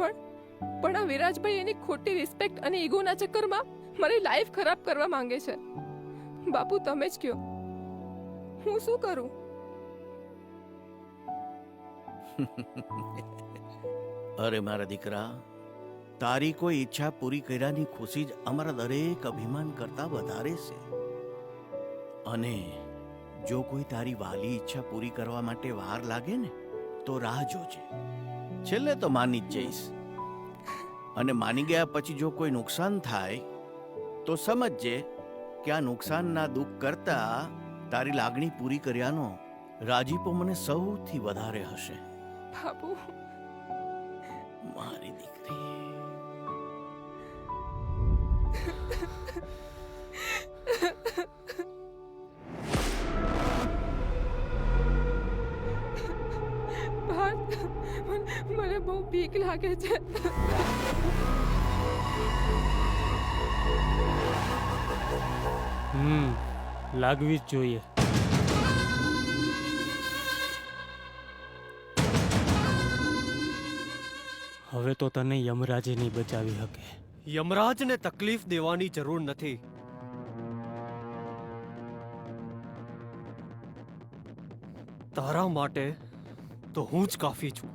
પણ આ વિરાજભાઈ એની ખોટી રિસ્પેક્ટ અને ઈગોના ચક્કરમાં મારી લાઈફ ખરાબ કરવા માંગે છે. બાપુ, તમે જ કહો, હું શું કરું? અરે મારા દીકરા, તારી કોઈ ઈચ્છા પૂરી કર્યાની ખુશી જ અમારા દરેક અભિમાન કરતા વધારે છે. અને જો કોઈ તારી વાલી ઈચ્છા પૂરી કરવા માટે વાર લાગે ને તો રાહ જોજે. છેલ્લે તો માની જ જઈશ. અને માની ગયા પછી જો કોઈ નુકસાન થાય તો સમજજે કે આ નુકસાનના દુઃખ કરતા તારી લાગણી પૂરી કર્યાનો રાજીપો મને સૌથી વધારે હશે. બાપુ, મારી દીકરી. મને બહુ બીક લાગે છે. લાગવી જ જોઈએ. હવે તો તને યમરાજે નહીં બચાવી શકે. યમરાજને તકલીફ દેવાની જરૂર નથી. તારા માટે તો હું જ કાફી છું.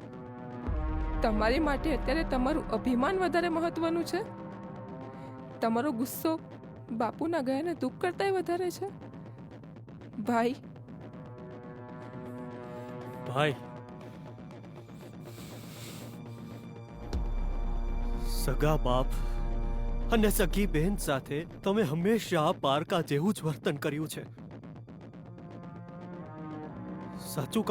તમારી માટે અત્યારે તમારું અભિમાન વધારે મહત્વનું છે? તમારો ગુસ્સો બાપુના ગયાને દુઃખ કરતાંય વધારે છે? ભાઈ, ભાઈ, સગા બાપ અને સગી બહેન સાથે તમે હંમેશા પારકા જેવું જ વર્તન કર્યું છે. સાચું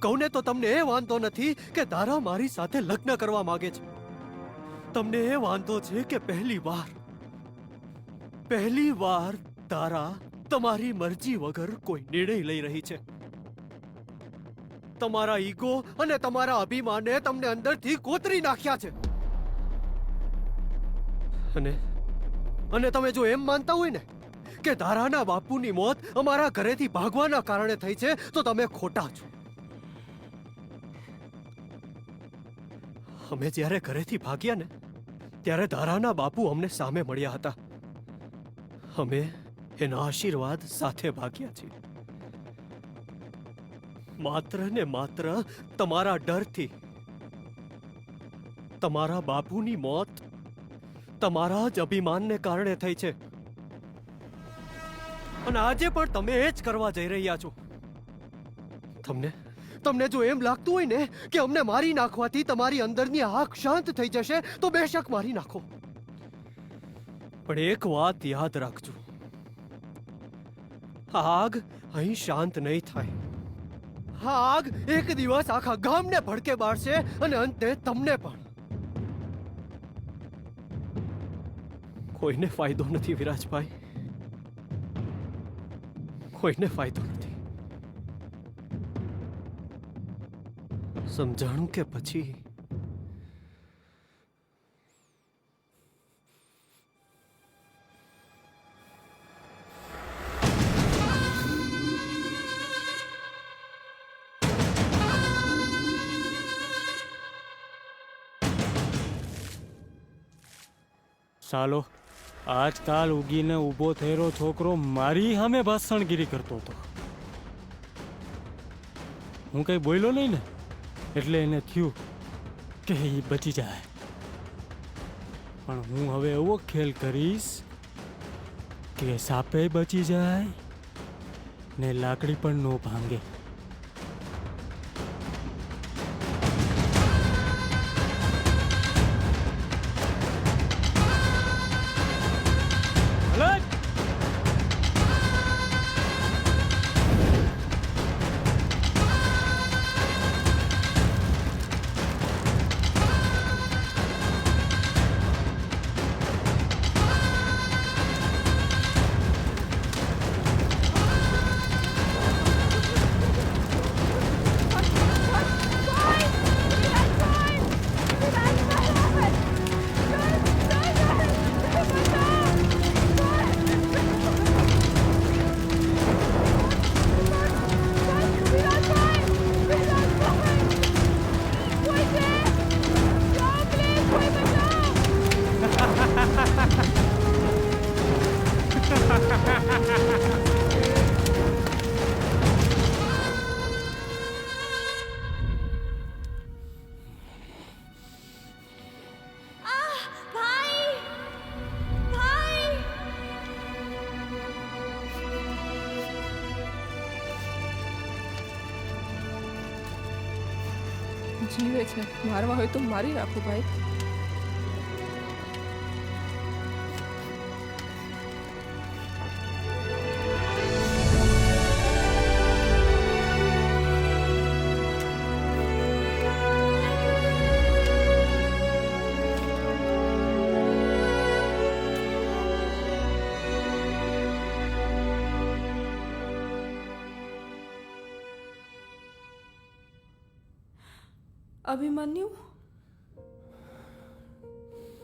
કહું ને તો તમને એ વાંધો નથી કે તારા મારી સાથે લગ્ન કરવા માંગે છે. તમને એ વાંધો છે કે પહેલી વાર તારા તમારી મરજી વગર કોઈ નિર્ણય લઈ રહી છે. તમારા ઈગો અને તમારા અભિમાને તમને અંદરથી કોતરી નાખ્યા છે. અને તમે જો એમ માનતા હોય ને કે તારાના બાપુની મોત અમારા ઘરેથી ભાગવાના કારણે થઈ છે તો તમે ખોટા છો. અમે જ્યારે ઘરેથી ભાગ્યા ને ત્યારે ધારાના બાપુ અમને સામે મળ્યા હતા. અમે એના આશીર્વાદ સાથે ભાગ્યા છીએ. માત્ર ને માત્ર તમારા ડરથી. તમારા બાપુની મોત તમારા જ અભિમાનને કારણે થઈ છે. અને આજે પણ તમે એ જ કરવા જઈ રહ્યા છો. તમને જો એમ લાગતું હોય ને કે અમને મારી નાખવાથી તમારી અંદરની આગ શાંત થઈ જશે તો બેશક મારી નાખો. પણ એક વાત યાદ રાખજો, આગ અહીં શાંત નહીં થાય. આગ એક દિવસ આખા ગામને ભડકે બાળશે અને અંતે તમને પણ. કોઈને ફાયદો નથી વિરાજભાઈ, કોઈને ફાયદો નથી. સમજાણું કે પછી સાલો આજકાલ ઉગીને ઊભો થયેલો છોકરો મારી સામે ભાષણગીરી કરતો હતો. હું કઈ બોલ્યો નહીં ને એટલે એને થયું કે એ બચી જાય. પણ હું હવે એવો ખેલ કરીશ કે સાપે બચી જાય ને લાકડી પણ ન ભાંગે. જીવે છે. મારવા હોય તો મારી નાખો ભાઈ. અભિમન્યુ,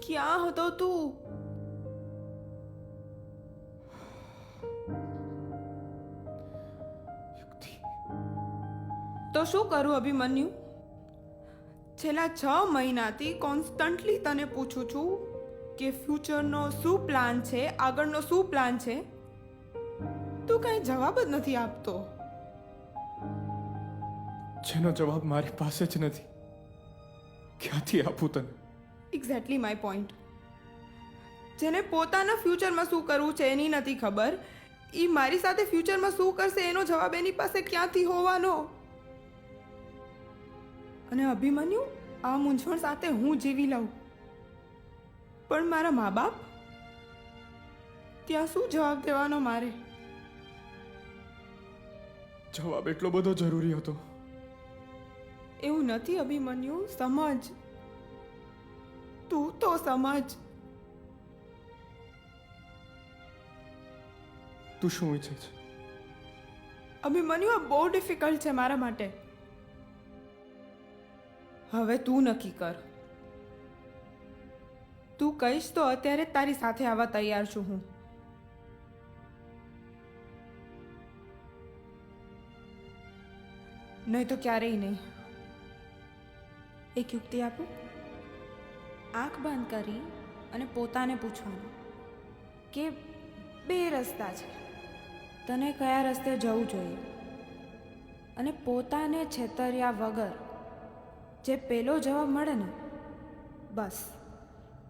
ક્યાં હતો તું? તો શું કરું અભિમન્યુ? છેલ્લા 6 મહિનાથી કોન્સ્ટન્ટલી તને પૂછું છું કે ફ્યુચરનો શું પ્લાન છે, આગળનો શું પ્લાન છે. તું કઈ જવાબ જ નથી આપતો. જેનો જવાબ મારી પાસે જ નથી, ક્યાંથી આપું તને? Exactly my point. જેને પોતાના ફ્યુચરમાં શું કરવું છે એની નથી ખબર, એ મારી સાથે ફ્યુચરમાં શું કરશે એનો જવાબ એની પાસે ક્યાંથી હોવાનો. અને અભિમન્યુ, આ મૂંઝવણ સાથે હું જીવી લઉં, પણ મારા મા બાપ, ત્યાં શું જવાબ દેવાનો મારે? જવાબ એટલો બધો જરૂરી હતો? એવું નથી અભિમન્યુ, સમજ. તું તો સમજ. તું શું ઈચ્છે છે? અભિમન્યુ, આ બહુ ડિફિકલ્ટ છે મારા માટે. હવે તું નક્કી કર. તું કહીશ તો અત્યારે જ તારી સાથે આવવા તૈયાર છું હું. નહીં તો ક્યારેય નહીં. એક યુક્તિ આપું? આંખ બંધ કરી અને પોતાને પૂછવાનું કે 2 રસ્તા છે, તને કયા રસ્તે જવું જોઈએ, અને પોતાને છેતર્યા વગર જે પહેલો જવાબ મળે ને, બસ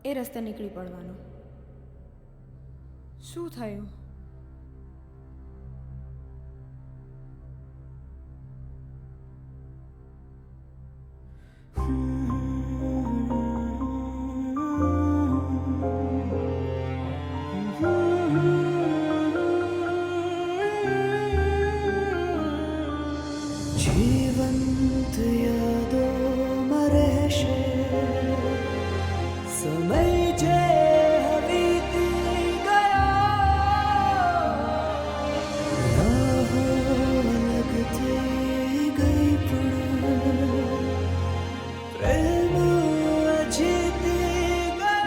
એ રસ્તે નીકળી પડવાનું. શું થયું? જીવંત યાદોમાં રહેશે સમય જે વીતી ગયા, રાહો અલગ થઈ ગઈ પણ પ્રેમ જીતી ગયા.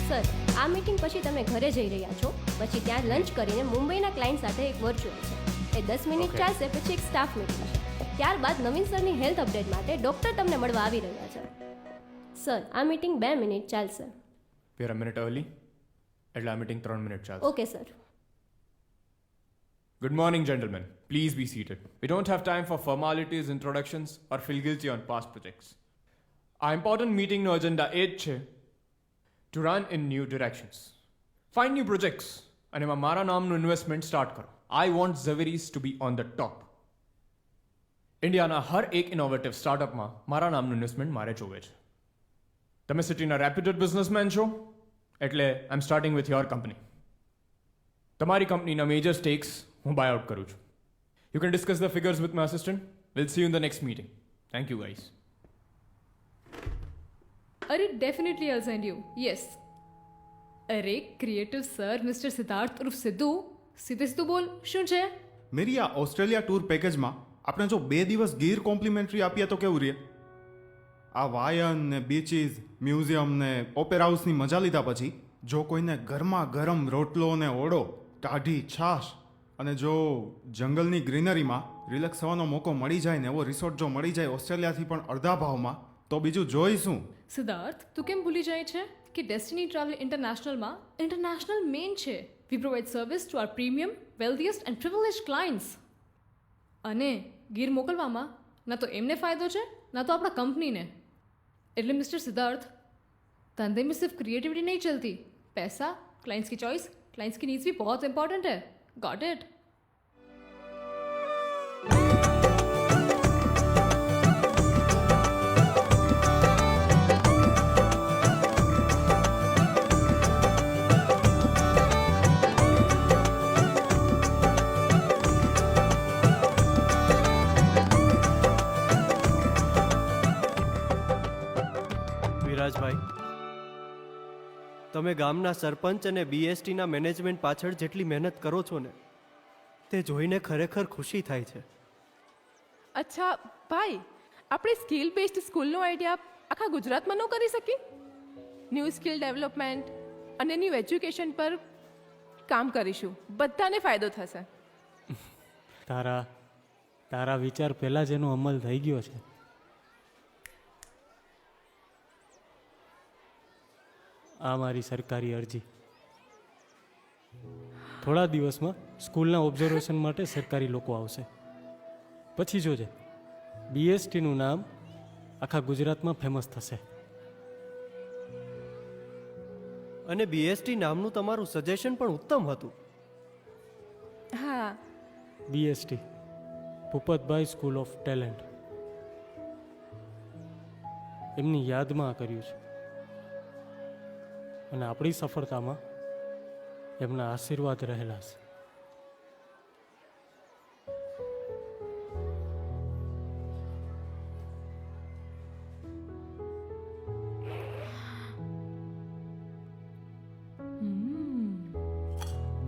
સર, આ મીટિંગ પછી તમે ઘરે જઈ રહ્યા છો, પછી ત્યાં લંચ કરીને મુંબઈના ક્લાયન્ટ સાથે એક વર્ચ્યુઅલ છે. એ 10 મિનિટ ચાલશે, પછી એક સ્ટાફ મીટિંગ છે. ત્યારબાદ નવીન સરની હેલ્થ અપડેટ માટે ડૉક્ટર તમને મળવા આવી રહ્યા છે. સર, આ મીટિંગ 2 મિનિટ ચાલશે. We are a minute early, એટલે આ મીટિંગ 3 મિનિટ ચાલશે. Okay sir. Good morning, gentlemen. Please be seated. We don't have time for formalities, introductions, or feel guilty on past projects. Our important meeting no agenda 8 છે to run in new directions. Find new projects અને એમાં મારા નામનું ઇન્વેસ્ટમેન્ટ સ્ટાર્ટ કરો. I want Zaveris to be on the top. ઇન્ડિયાના હર એક ઇનોવેટિવ સ્ટાર્ટઅપમાં મારા નામનું ઇન્વેસ્ટમેન્ટ મારે જોવે છે. તમે સિટીના રેપ્યુટેડ બિઝનેસમેન છો, એટલે I am starting with your company. તમારી કંપનીના મેજર સ્ટેક્સ હું બાય આઉટ કરું છું. You can discuss the figures with my assistant. Will see you in the next meeting. Thank you guys. અરે definitely I'll send you. Yes. અરે ક્રિએટિવ સર મિસ્ટર સિદ્ધાર્થ ઉર્ફ સિદ્ધુ, સીધે સીધું બોલ, શું છે? મેરી આ ઓસ્ટ્રેલિયા ટૂર પેકેજમાં આપણે જો 2 દિવસ ગીર કોમ્પ્લિમેન્ટરી આપીએ તો કેવું રહે? આ વાયન ને બીચીસ, મ્યુઝિયમ ને ઓપેરા હાઉસની મજા લીધા પછી જો કોઈને ગરમા ગરમ રોટલો ને ઓળો, ટાઢી છાશ અને જો જંગલની ગ્રીનરીમાં રિલેક્સ થવાનો મોકો મળી જાય ને એવો રિસોર્ટ જો મળી જાય ઓસ્ટ્રેલિયાથી પણ અડધા ભાવમાં, તો બીજું જોઈ શું? સિદ્ધાર્થ, તું કેમ ભૂલી જાય છે કે ડેસ્ટિની ટ્રાવેલ ઇન્ટરનેશનલમાં ઇન્ટરનેશનલ મેન છે. We provide service to our premium, wealthiest and privilege clients. અને ગીર મોકલવામાં ના તો એમને ફાયદો છે ना तो अपना कंपनी ने એટલે મિસ્ટર સિદ્ધાર્થ धंधे में सिर्फ क्रिएटिविटी नहीं चलती, पैसा, क्लाइंट्स की चॉइस, क्लाइंट्स की नीड्स भी बहुत इंपॉर्टेंट है. Got it? વિરાજભાઈ, તમે ગામના સરપંચ અને બીએસટીના મેનેજમેન્ટ પાછળ જેટલી મહેનત કરો છો ને, તે જોઈને ખરેખર ખુશી થાય છે. અચ્છા ભાઈ, આપણે સ્કિલ બેઝડ સ્કૂલનો આઈડિયા આખા ગુજરાતમાં ન કરી શકી? ન્યૂ સ્કિલ ડેવલપમેન્ટ અને ન્યૂ એજ્યુકેશન પર કામ કરીશું, બધાને ફાયદો થશે. તારા વિચાર પહેલાં જ એનો અમલ થઈ ગયો છે. આ મારી સરકારી અરજી. થોડા દિવસમાં સ્કૂલના ઓબ્ઝર્વેશન માટે સરકારી લોકો આવશે. પછી જોજે, બીએસટીનું નામ આખા ગુજરાતમાં ફેમસ થશે. અને બીએસટી નામનું તમારું સજેશન પણ ઉત્તમ હતું. હા, BST, Bhupatbhai school of talent, એમની યાદમાં આ કર્યું છે. અને આપણી સફળતામાં એમના આશીર્વાદ રહેલા છે.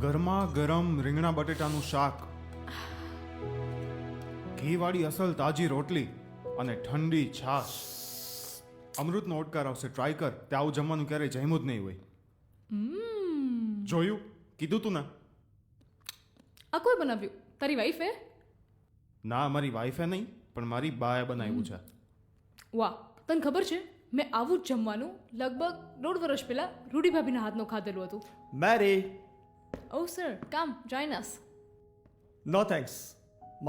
ગરમા ગરમ રીંગણા બટેટાનું શાક, ઘીવાળી અસલ તાજી રોટલી અને ઠંડી છાશ. અમૃતનો ઓડકાર આવશે, ટ્રાય કર. તે આવું જમવાનું ક્યારેય જમ્યું જ નહીં હોય. જોયું? કીધું તું ને. આ કોઈ બનાવ્યું? તારી વાઈફે? ના, મારી વાઈફે નહીં, પણ મારી બાએ બનાવ્યું છે. વાહ, તને ખબર છે મેં આવું જ જમવાનું લગભગ 1.5 વર્ષ પહેલા રૂડી ભાભીના હાથનું ખાધેલું હતું. Mary. Oh sir, come join us. No thanks.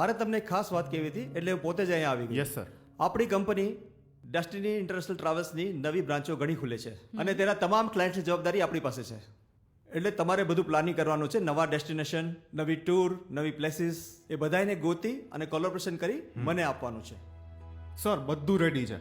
મારે તમને એક ખાસ વાત કહેવી હતી, એટલે હું પોતે જ અહીંયા આવી ગયો. Yes sir. આપણી કંપની ડેસ્ટિની ઇન્ટરનેશનલ ટ્રાવેલ્સની નવી બ્રાન્ચો ઘણી ખુલે છે અને તેના તમામ ક્લાયન્ટ્સની જવાબદારી આપણી પાસે છે. એટલે તમારે બધું પ્લાનિંગ કરવાનું છે. નવા ડેસ્ટિનેશન, નવી ટૂર, નવી પ્લેસીસ, એ બધાને ગોતી અને કોલેબોરેશન કરી મને આપવાનું છે. સર, બધું રેડી છે.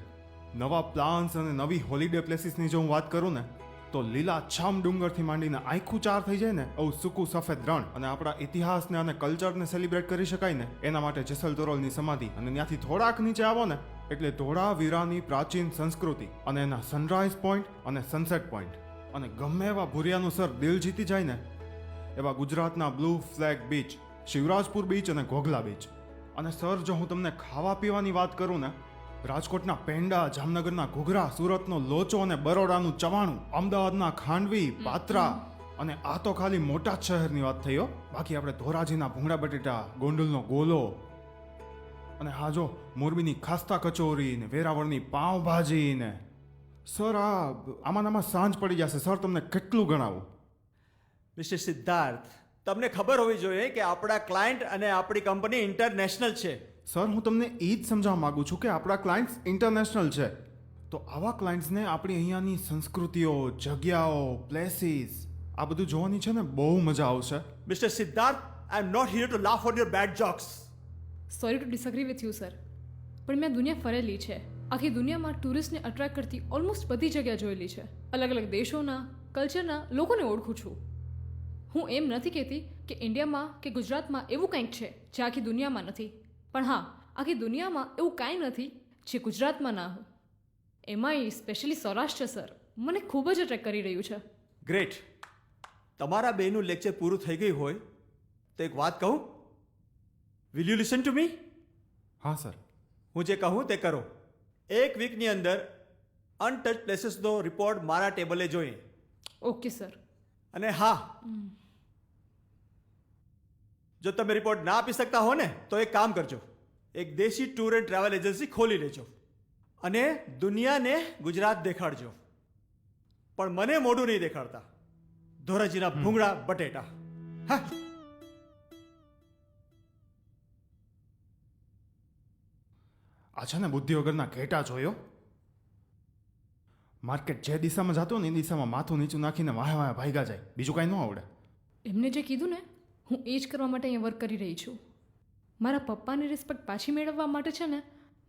નવા પ્લાન્સ અને નવી હોલિડે પ્લેસીસની જો હું વાત કરું ને, તો લીલા છમ ડુંગરથી માંડીને આખું ચાર થઈ જાય ને, આવું સૂકું સફેદ રણ અને આપણા ઇતિહાસને અને કલ્ચરને સેલિબ્રેટ કરી શકાય ને, એના માટે જેસલ તોરલની સમાધિ, અને ત્યાંથી થોડાક નીચે આવો ને એટલે ધોળાવીરાની પ્રાચીન સંસ્કૃતિ અને એના સનરાઈઝ પોઈન્ટ અને સનસેટ પોઈન્ટ, અને ગમે એવા ભૂરિયાનું સર દિલ જીતી જાય ને એવા ગુજરાતના blue flag beach, Shivrajpur beach અને ઘોઘલા બીચ. અને સર, જો હું તમને ખાવા પીવાની વાત કરું ને, રાજકોટના પેંડા, જામનગરના ઘૂઘરા, સુરતનો લોચો અને બરોડાનું ચવાણું, અમદાવાદના ખાંડવી, પાત્રા, અને આ તો ખાલી મોટા જ શહેરની વાત થઈ હો. બાકી આપણે ધોરાજીના ભૂંગળા બટેટા, ગોંડલનો ગોલો, અને હા જો મોરબીની ખાસ્તા કચોરી ને વેરાવળની પાવભાજી ને. સર, આમાં સાંજ પડી જશે સર, તમને કેટલું ગણાવું. મિસ્ટર સિદ્ધાર્થ, તમને ખબર હોવી જોઈએ કે આપણા ક્લાયન્ટ અને આપણી કંપની ઇન્ટરનેશનલ છે. સર, હું તમને એ જ સમજાવવા માંગુ છું કે આપણા ક્લાયન્ટ્સ ઇન્ટરનેશનલ છે. તો આવા ક્લાયન્ટ્સને આપણી અહીંયાની સંસ્કૃતિઓ, જગ્યાઓ, પ્લેસીસ, આ બધું જોવાની છે ને બહુ મજા આવશે. Mister Siddharth, I am not here to laugh on your bad jokes. Sorry to disagree with you sir, પણ મેં દુનિયા ફરેલી છે. આખી દુનિયામાં ટુરિસ્ટને અટ્રેક્ટ કરતી ઓલમોસ્ટ બધી જગ્યા જોયેલી છે. અલગ અલગ દેશોના, કલ્ચરના લોકોને ઓળખું છું. હું એમ નથી કહેતી કે ઇન્ડિયામાં કે ગુજરાતમાં એવું કંઈક છે જે આખી દુનિયામાં નથી, પણ હા, આખી દુનિયામાં એવું કાંઈ નથી જે ગુજરાતમાં ના હોય. એમાંય સ્પેશિયલી સૌરાષ્ટ્ર સર મને ખૂબ જ અટ્રેક્ટ કરી રહ્યું છે. ગ્રેટ. તમારા બેનું લેક્ચર પૂરું થઈ ગયું હોય તો એક વાત કહું? Will you listen to me? હા સર. હું જે કહું તે કરો. એક વીકની અંદર અનટચ પ્લેસીસનો રિપોર્ટ મારા ટેબલે જોઈએ. Okay sir. અને હા, જો તમે રિપોર્ટ ના આપી શકતા હો ને તો એક કામ કરજો, એક દેશી ટૂર એન્ડ ટ્રાવેલ એજન્સી ખોલી લેજો અને દુનિયાને ગુજરાત દેખાડજો. પણ મને મોઢું નહીં દેખાડતા. ધોરાજીના ભૂંગળા બટેટા. હા. છે ને બુદ્ધિ વગરના ઘેટા જોયો. માર્કેટ જે દિશામાં જતો ને એ દિશામાં માથું નીચું નાખીને વાહે વાહે ભાગ્યા જાય, બીજું કાંઈ ન આવડે. એમને જે કીધું ને, હું એ જ કરવા માટે અહીંયા વર્ક કરી રહી છું. મારા પપ્પાની રિસ્પેક્ટ પાછી મેળવવા માટે છે ને,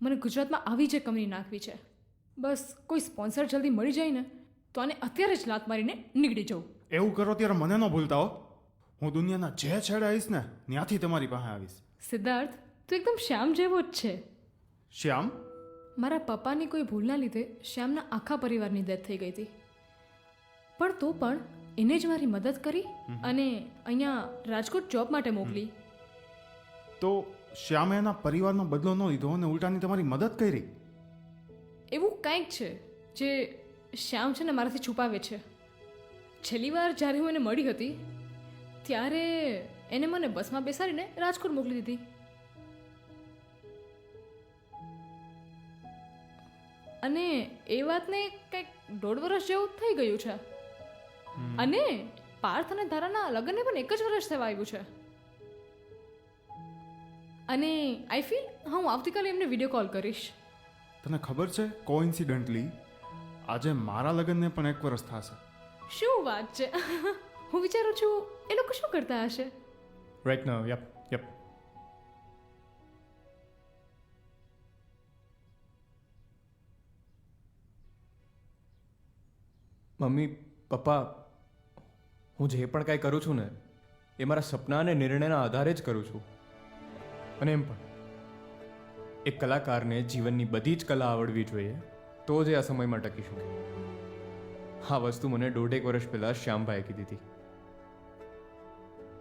મને ગુજરાતમાં આવી જે કંપની નાખવી છે. બસ કોઈ સ્પોન્સર જલ્દી મળી જાય ને તો આને અત્યારે જ લાત મારીને નીકળી જાઉં. એવું કરો ત્યારે મને ન ભૂલતા હો. હું દુનિયાના જે છેડે આવીશ ને ત્યાંથી તમારી પાસે આવીશ. સિદ્ધાર્થ, તું એકદમ શ્યામ જેવો જ છે. શ્યામ? મારા પપ્પાની કોઈ ભૂલના લીધે શ્યામના આખા પરિવારની ડેથ થઈ ગઈ હતી, પણ તો પણ એને જ મારી મદદ કરી અને અહીંયા રાજકોટ જોબ માટે મોકલી. તો શ્યામે એના પરિવારનો બદલો ન લીધો અને ઉલટાની તમારી મદદ કરી? એવું કંઈક છે જે શ્યામ છે ને મારાથી છુપાવે છે. છેલ્લી વાર જ્યારે હું એને મળી હતી ત્યારે એને મને બસમાં બેસાડીને રાજકોટ મોકલી દીધી. અને એ વાતને કંઈક 1.5 વર્ષ જેવું થઈ ગયું છે. અને પાર્થ અને ધારાના લગ્નને પણ 1 જ વર્ષ થવા આવ્યું છે. અને આઈ ફીલ હું આવતીકાલે એમને વિડીયો કોલ કરીશ. તને ખબર છે, કોઇન્સિડન્ટલી આજે મારા લગ્નને પણ 1 વર્ષ થશે. શું વાત છે! હું વિચારું છું એ લોકો શું કરતા હશે. Right now. Yup yup. Mummy papa, હું જે પણ કાંઈ કરું છું ને એ મારા સપના અને નિર્ણયના આધારે જ કરું છું. અને એમ પણ એક કલાકારને જીવનની બધી જ કલા આવડવી જોઈએ તો જ એ આ સમયમાં ટકી શકે. આ વસ્તુ મને 1.5 વર્ષ પહેલાં શ્યામભાઈએ કીધી હતી.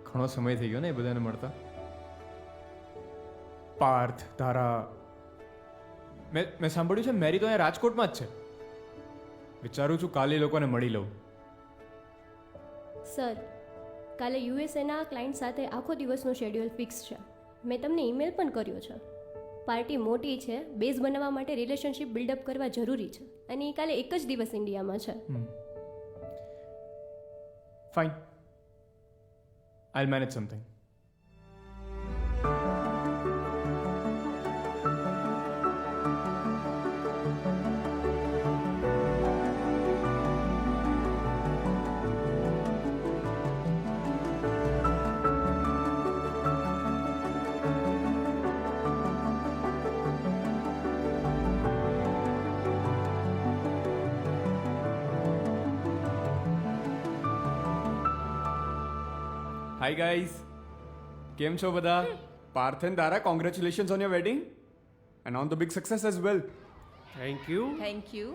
ઘણો સમય થઈ ગયો ને એ બધાને મળતા. પાર્થ, ધારા, મેં સાંભળ્યું છે મેરી તો અહીંયા રાજકોટમાં જ છે. વિચારું છું કાલે એ લોકોને મળી લઉં. સર, કાલે યુએસએના ક્લાયન્ટ સાથે આખો દિવસનો શેડ્યુલ ફિક્સ છે. મેં તમને ઈમેલ પણ કર્યો છે. પાર્ટી મોટી છે, બેઝ બનાવવા માટે રિલેશનશિપ બિલ્ડઅપ કરવા જરૂરી છે અને એ કાલે 1 જ દિવસ ઇન્ડિયામાં છે. Fine, I'll manage something. Hi guys, કેમ છો બધા? Parth and Dhara, congratulations on your wedding and on the big success as well. Thank you. Thank you.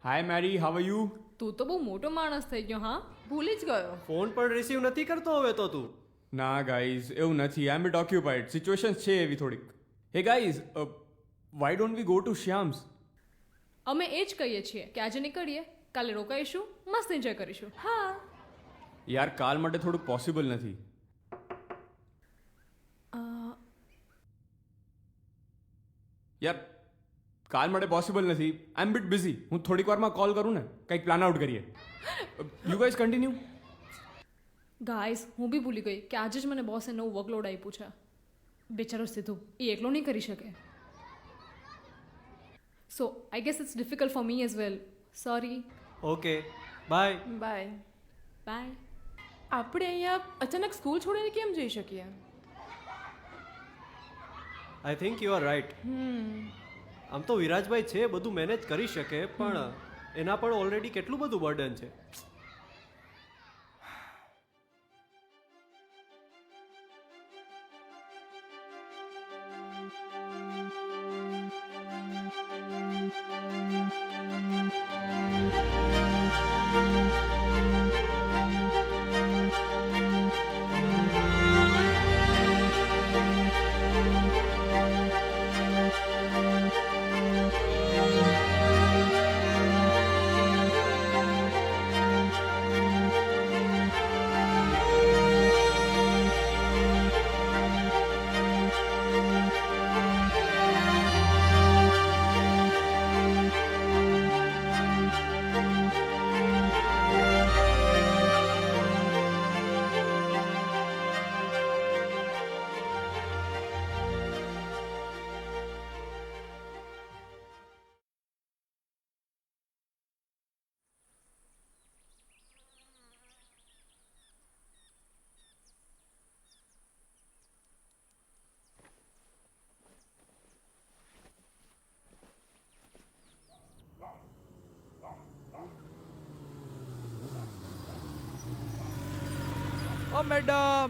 Hi Mary, how are you? તું તો બહુ મોટો માણસ થઈ ગયો. હા, ભૂલી જ ગયો. ફોન પણ રિસીવ નથી કરતો હવે તો તું. ના ગાઈઝ, એવું નથી. આઈ એમ બીટ ઓક્યુપાઈડ. સિચ્યુએશન્સ છે એવી થોડીક. Hey guys, why don't we go to Shyam's? અમે એ જ કહીએ છીએ કે આજે નીકળીએ, કાલે રોકાઈશું, મસ્ત એન્જોય કરીશું. હા યાર, કાલ માટે થોડુંક પોસિબલ નથી. યાર, કાલ માટે પોસિબલ નથી. આઈ એમ બીટ બિઝી. હું થોડીક વારમાં કોલ કરું ને, કંઈક પ્લાન આઉટ કરીએ. You guys continue. ગાઈસ, હું બી ભૂલી ગઈ કે આજે જ મને બોસે નવું વર્કલોડ આપ્યું છે. બેચારો સીધું એ એકલો નહીં કરી શકે. So I guess it's difficult for me as well. Sorry. Okay, bye. Bye. Bye. આપણે અહીંયા અચાનક સ્કૂલ છોડીને કેમ જઈ શકીએ? I think you are right. આમ તો વિરાજભાઈ છે, બધું મેનેજ કરી શકે, પણ એના પણ ઓલરેડી કેટલું બધું બર્ડન છે. મેડમ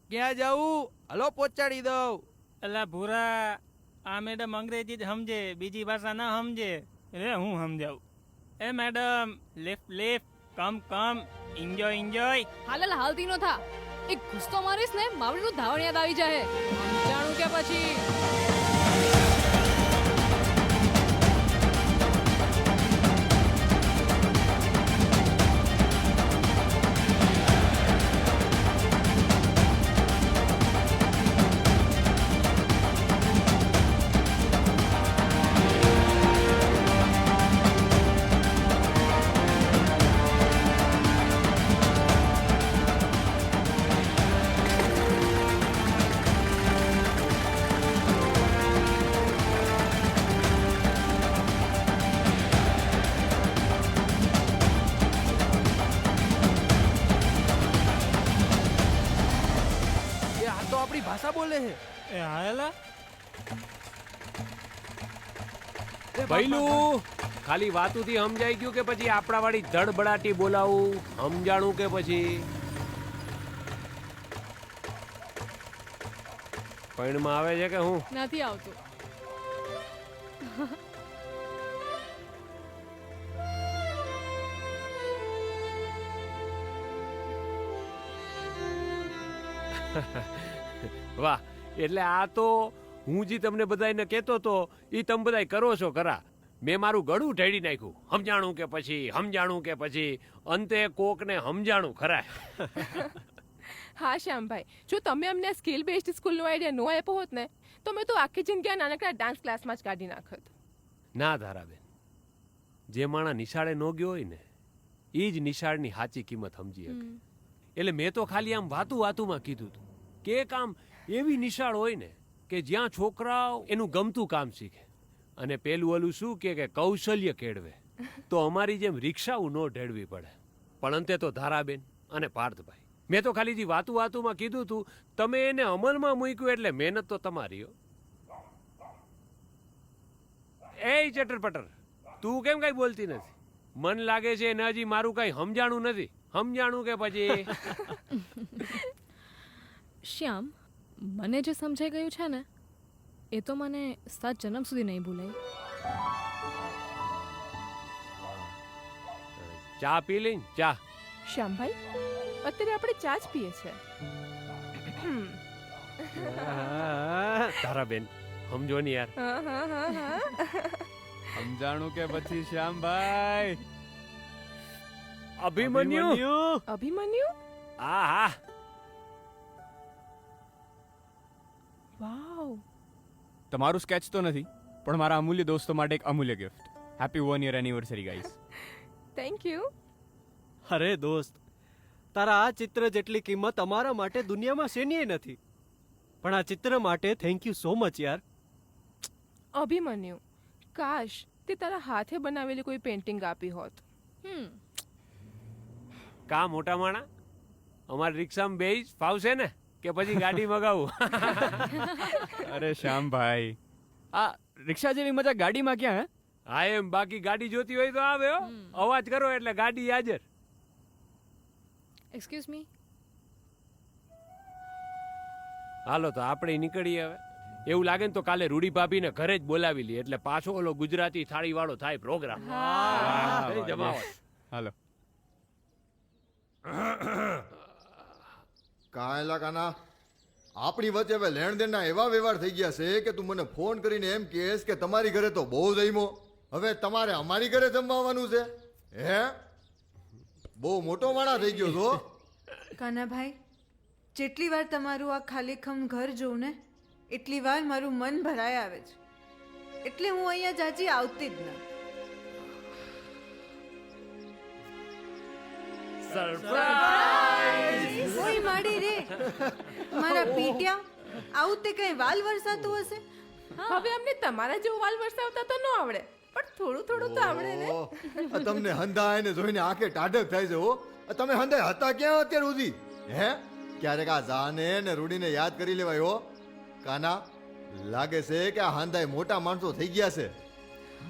ક્યાં જાવું હલો પહોંચાડી દઉં. અલા ભૂરા, આ મેડમ અંગ્રેજી જ સમજે, બીજી ભાષા ના સમજે. એટલે હું સમજાવું. એ મેડમ, લિફ્ટ લિફ્ટ, કમ કમ, એન્જોય એન્જોય. હાલ હાલતી નો થા. એક ગુસ્સો મારીશ ને માવડીનું ધાવણ યાદ આવી જાય. જાણું કે પછી ભાષા બોલે છે. એ હાલા ભઈલું ખાલી વાતુથી સમજાઈ ગયું કે પછી આપણા વાળી ધડબડાટી બોલાવું? સમજાણું કે પછી પૈણમાં આવે છે કે હું નથી આવતું. વાહ, એટલે આ તો હું જે તમને બધાને કહેતો તો એ તમે બધાય કરો છો ખરા. મેં મારું ગળું ઢેડી નાખ્યું. સમજાણું કે પછી સમજાણું કે પછી અંતે કોકને સમજાણું ખરા. હા શ્યામભાઈ, જો તમે અમને સ્કિલ બેઝડ સ્કૂલનો આઈડિયા નો આપ્યો હોત ને તો મેં તો આખી જિંદગી આ નાનકડા ડાન્સ ક્લાસમાં જ કાઢી નાખત. ના ધારાબેન, જે માણસ નિશાળે ન ગયો હોય ને એ જ નિશાળની સાચી કિંમત સમજી શકે. એટલે મેં તો ખાલી આમ વાતુમાં કીધું હતું કે એક આમ એવી નિશાળ હોય ને કે જ્યાં છોકરાઓ એનું ગમતું કામ શીખે અને પેલું ઓલું શું કે કૌશલ્ય કેળવે. તો અમારી જેમ રિક્ષાઓ ન ઢેડવી પડે. પણ અંતે તો ધારાબેન અને પાર્થભાઈ, મેં તો ખાલી જે વાતુમાં કીધું હતું, તમે એને અમલમાં મૂક્યું એટલે મહેનત તો તમારી. એ ચટર-પટર, તું કેમ કઈ બોલતી નથી? મન લાગે છે એને હજી મારું કઈ સમજાણું નથી. સમજાણું કે પછી શ્યામ, મને જે સમજાઈ ગયું છે ને એ તો મને 7 જન્મ સુધી નહીં ભૂલાય. ચા પી લઈને ચા. શ્યામભાઈ, અત્યારે આપણે ચા જ પીએ છે. તારાબેન સમજો ને યાર. સમજાણું કે પછી શ્યામભાઈ? અભિમન્યુ? હા હા. વાવ, તમારું સ્કેચ તો નથી, પણ મારા અમૂલ્ય દોસ્તો માટે એક અમૂલ્ય gift. Happy 1 year anniversary guys. Thank you. અરે દોસ્ત, તારા આ ચિત્ર જેટલી કિંમત અમારા માટે દુનિયામાં શેનીય નથી. પણ આ ચિત્ર માટે થેન્ક યુ સો મચ યાર. અભિમન્યુ, કાશ તે તારા હાથે બનાવેલી કોઈ પેઇન્ટિંગ આપી હોત. કા મોટા માણા, અમારી રિક્ષામાં બેસ ફાવશે ને કે પછી ગાડી મગાવું? અરે શ્યામભાઈ, આ રિક્ષા જેવી મજા ગાડીમાં ક્યાં? હે હા એમ, બાકી ગાડી જોતી હોય તો આવે. અવાજ કરો એટલે ગાડી હાજર. Excuse me. હાલો તો આપણે નીકળીએ હવે. એવું લાગે ને તો કાલે રૂડી ભાભીને ઘરે જ બોલાવી લઈએ એટલે પાછો ઓલો ગુજરાતી થાળી વાળો થાય પ્રોગ્રામ. જમાવટ. હાલો. કાંઈલા કાના, આપણી વચ્ચે હવે લેણ દેણના એવા વ્યવહાર થઈ ગયા છે કે તું મને ફોન કરીને એમ કહેશ કે તમારી ઘરે તો બહુ જમ્યો, હવે તમારે અમારી ઘરે જમવાનું છે. હે, બહુ મોટો માણા થઈ ગયો છો. કાનાભાઈ, જેટલી વાર તમારું આ ખાલીખમ ઘર જોઉં ને એટલી વાર મારું મન ભરાય આવે છે. એટલે હું અહીંયા જાજી આવતી જ ના. સરપ્રાઈઝ! ઓય માડી રે, મારા પીટ્યા, આવું તે કઈ વાલ વરસાતું હશે? હવે અમને તમારા જેવું વાલ વરસાવતા તો ન આવડે, પણ થોડું થોડું તો આવડે ને. તમને હંધાય ને જોઈને આંખે ટાઢક થાય છે. હો, તમે હંધાય હતા ક્યાં અત્યાર સુધી? હે, ક્યારેક આ જાને ને રૂડીને યાદ કરી લેવાય. હો કાના, લાગે છે કે આ હંધાય મોટા માણસો થઈ ગયા છે.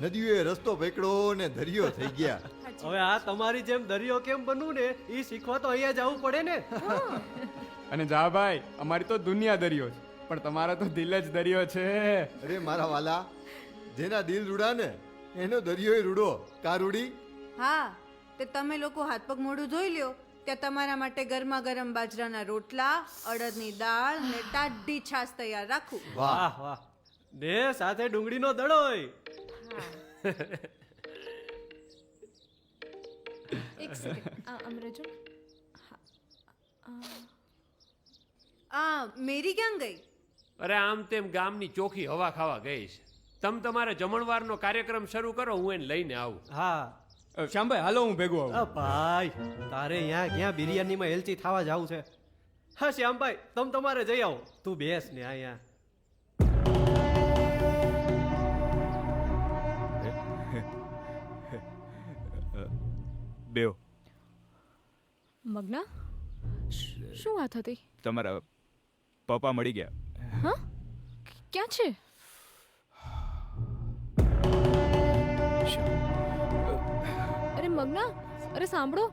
નદીઓએ રસ્તો પકડો ને દરિયો થઈ ગયા. હવે આ તમારી જેમ દરિયો કેમ બનવું ને એ શીખવા તો અહીંયા જવું પડે ને. અને જા ભાઈ, અમારી તો દુનિયા દરિયો છે, પણ તમારા તો દિલ જ દરિયો છે. અરે મારા વાલા, જેના દિલ રૂડા ને એનો દરિયોય રૂડો. કા રૂડી? હા, તે તમે લોકો હાથ પગ મોઢું ધોઈ લ્યો, ત્યાં તમારા માટે ગરમા ગરમ બાજરાના રોટલા, અડદની દાળ ને ટાઢી છાશ તૈયાર રાખું. વાહ વાહ, ને સાથે ડુંગળીનો દડોય. એક સેકન્ડ, આમ રહેજો. મેરી ક્યાં ગઈ? અરે આમ તેમ ગામની ચોખ્ખી હવા ખાવા ગઈ છે. તમારે જમણવારનો કાર્યક્રમ શરૂ કરો, હું એને લઈને આવું. હા શ્યામભાઈ હાલો, હું ભેગું આવું. ભાઈ તારે અહીંયા ક્યાં બિરયાનીમાં એલચી થવા જવું છે? હા શ્યામભાઈ, તમારે જઈ આવો. તું બેસ ને અહીંયા. બેઓ. મગના, શું વાત હતી? તમારા પપ્પા મળી ગયા. હા, ક્યાં છે? અરે મગના, અરે સાંભળો.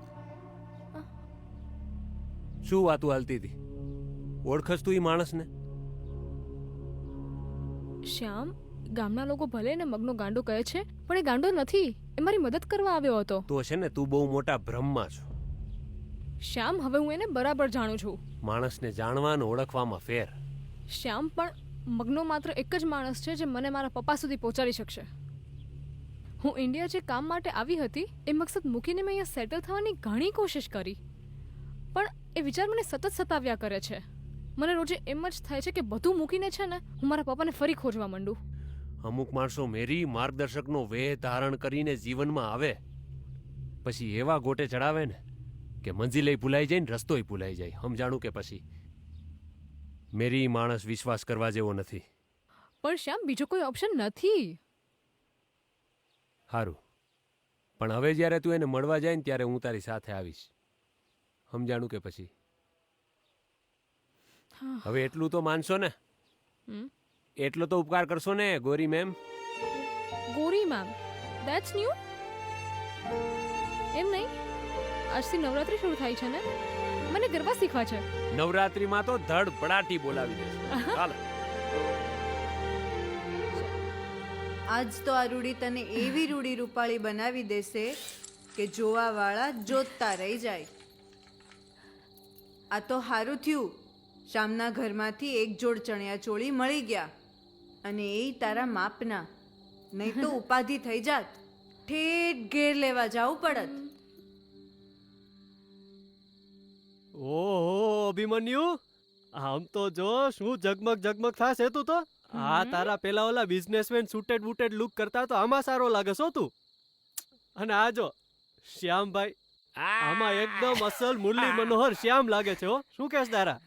શું વાતું હાલતી હતી? ઓળખસ તું એ માણસને? શ્યામ, ગામના લોકો ભલે ને મગનો ગાંડો કહે છે, પણ એ ગાંડો નથી. એ મારી મદદ કરવા આવ્યો હતો. તો છે ને, તું બહુ મોટા ભ્રમમાં છો. શ્યામ, હવે હું એને બરાબર જાણું છું. માણસને જાણવાનું ઓળખવામાં ફેર. શ્યામ, પણ મગનો માત્ર એક જ માણસ છે જે મને મારા પપ્પા સુધી પહોંચાડી શકશે. હું ઇન્ડિયા જે કામ માટે આવી હતી એ મકસદ મૂકીને મેં અહીંયા સેટલ થવાની ઘણી કોશિશ કરી, પણ એ વિચાર મને સતત સતાવ્યા કરે છે. મને રોજે એમ જ થાય છે કે બધું મૂકીને છે ને હું મારા પપ્પાને ફરી ખોજવા માંડું. અમુક માણસો મેરી માર્ગદર્શકનો વેહ ધારણ કરીને જીવનમાં આવે, પછી એવા ગોટે ચડાવે ને કે મંજિલે ભૂલાઈ જાય ને રસ્તોય ભૂલાઈ જાય. સમજાણું કે પછી? મેરી માણસ વિશ્વાસ કરવા જેવો નથી. પણ શ્યામ, બીજો કોઈ ઓપ્શન નથી. સારું, પણ હવે જ્યારે તું એને મળવા જાય ને ત્યારે હું તારી સાથે આવીશ. સમજાણું કે પછી? હવે એટલું તો માનશો ને? એટલો તો ઉપકાર કરશો ને ગોરી ma'am? Gori ma'am? That's new. એમ નહીં, આજથી નવરાત્રી શરૂ થાય છે ને, મને ગરબા શીખવા છે. નવરાત્રીમાં તો ધડ પડાટી બોલાવી દેશે. ચાલો. આજ તો આ રૂડી તને એવી રૂડી રૂપાળી બનાવી દેશે કે જોવાવાળા જોતા રહી જાય. આ તો હારું થયું, શામના ઘરમાંથી એક જોડ ચણિયા ચોળી મળી ગયા, અને એ તારા માપના. નહીં તો ઉપાધિ થઈ જાત, ઠેઠ ઘેર લેવા જવું પડત. ઓહો અભિમન્યુ, આમ તો જો શું ઝગમગ ઝગમગ થાશે તું તો. આ તારા પેલા ઓલા બિઝનેસમેન સુટેડ બુટેડ લુક કરતા તો આમાં સારો લાગે છો તું. અને આ જો શ્યામભાઈ, આમાં એકદમ અસલ મુરલી મનોહર શ્યામ લાગે છે. હો, શું કહેશ તારા?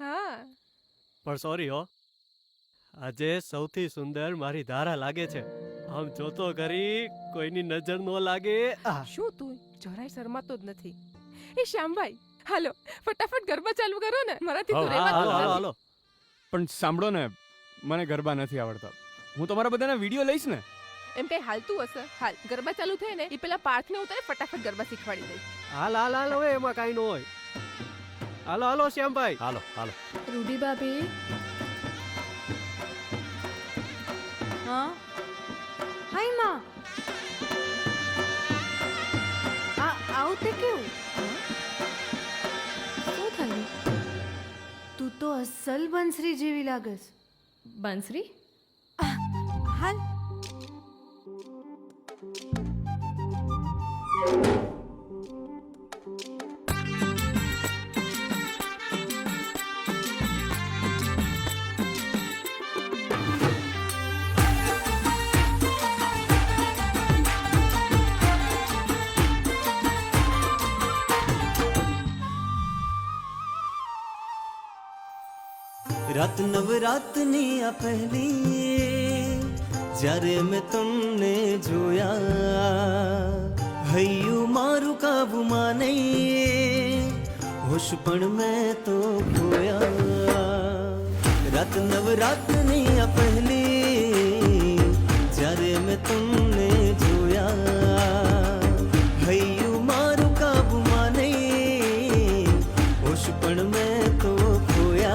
પણ સોરી હો, આજે સૌથી સુંદર મારી ધારા લાગે છે. આમ જોતો કરી કોઈની નજર ન લાગે. શું તું જરાય શરમાતો જ નથી? એ શ્યામભાઈ, હાલો ફટાફટ ગરબા ચાલુ કરો ને, મારાથી તો રહેવાતું નથી. હાલો. પણ સાંભળો ને, મને ગરબા નથી આવડતા. હું તમારા બધાના વિડીયો લઈશ ને. એમ કઈ હાલતું હશે? હાલ, ગરબા ચાલુ થાય ને એ પેલા પાર્થને ઉતારે ફટાફટ ગરબા શીખવાડી દઈ. હાલ હાલ હાલ, હવે એમાં કાઈ ન હોય. હાલો હાલો શ્યામભાઈ. હાલો હાલો. રૂડી ભાભી. હા હાય માં, આવું તે કેવું? શું થયું? તું તો અસલ બંસરી જેવી લાગસ. બંસરી? હાલ. રાત નવરાતની આ પહેલી જ્યારે મેં તમને જોયા, હૈયું મારું કાબુમાં નહીં, હોશ પણ મેં તો ખોયા. રાત નવરાતની આ પહેલી જ્યારે મેં તમને જોયા, હૈયું મારું કાબુમાં નહીં, હોશ પણ મેં તો ખોયા.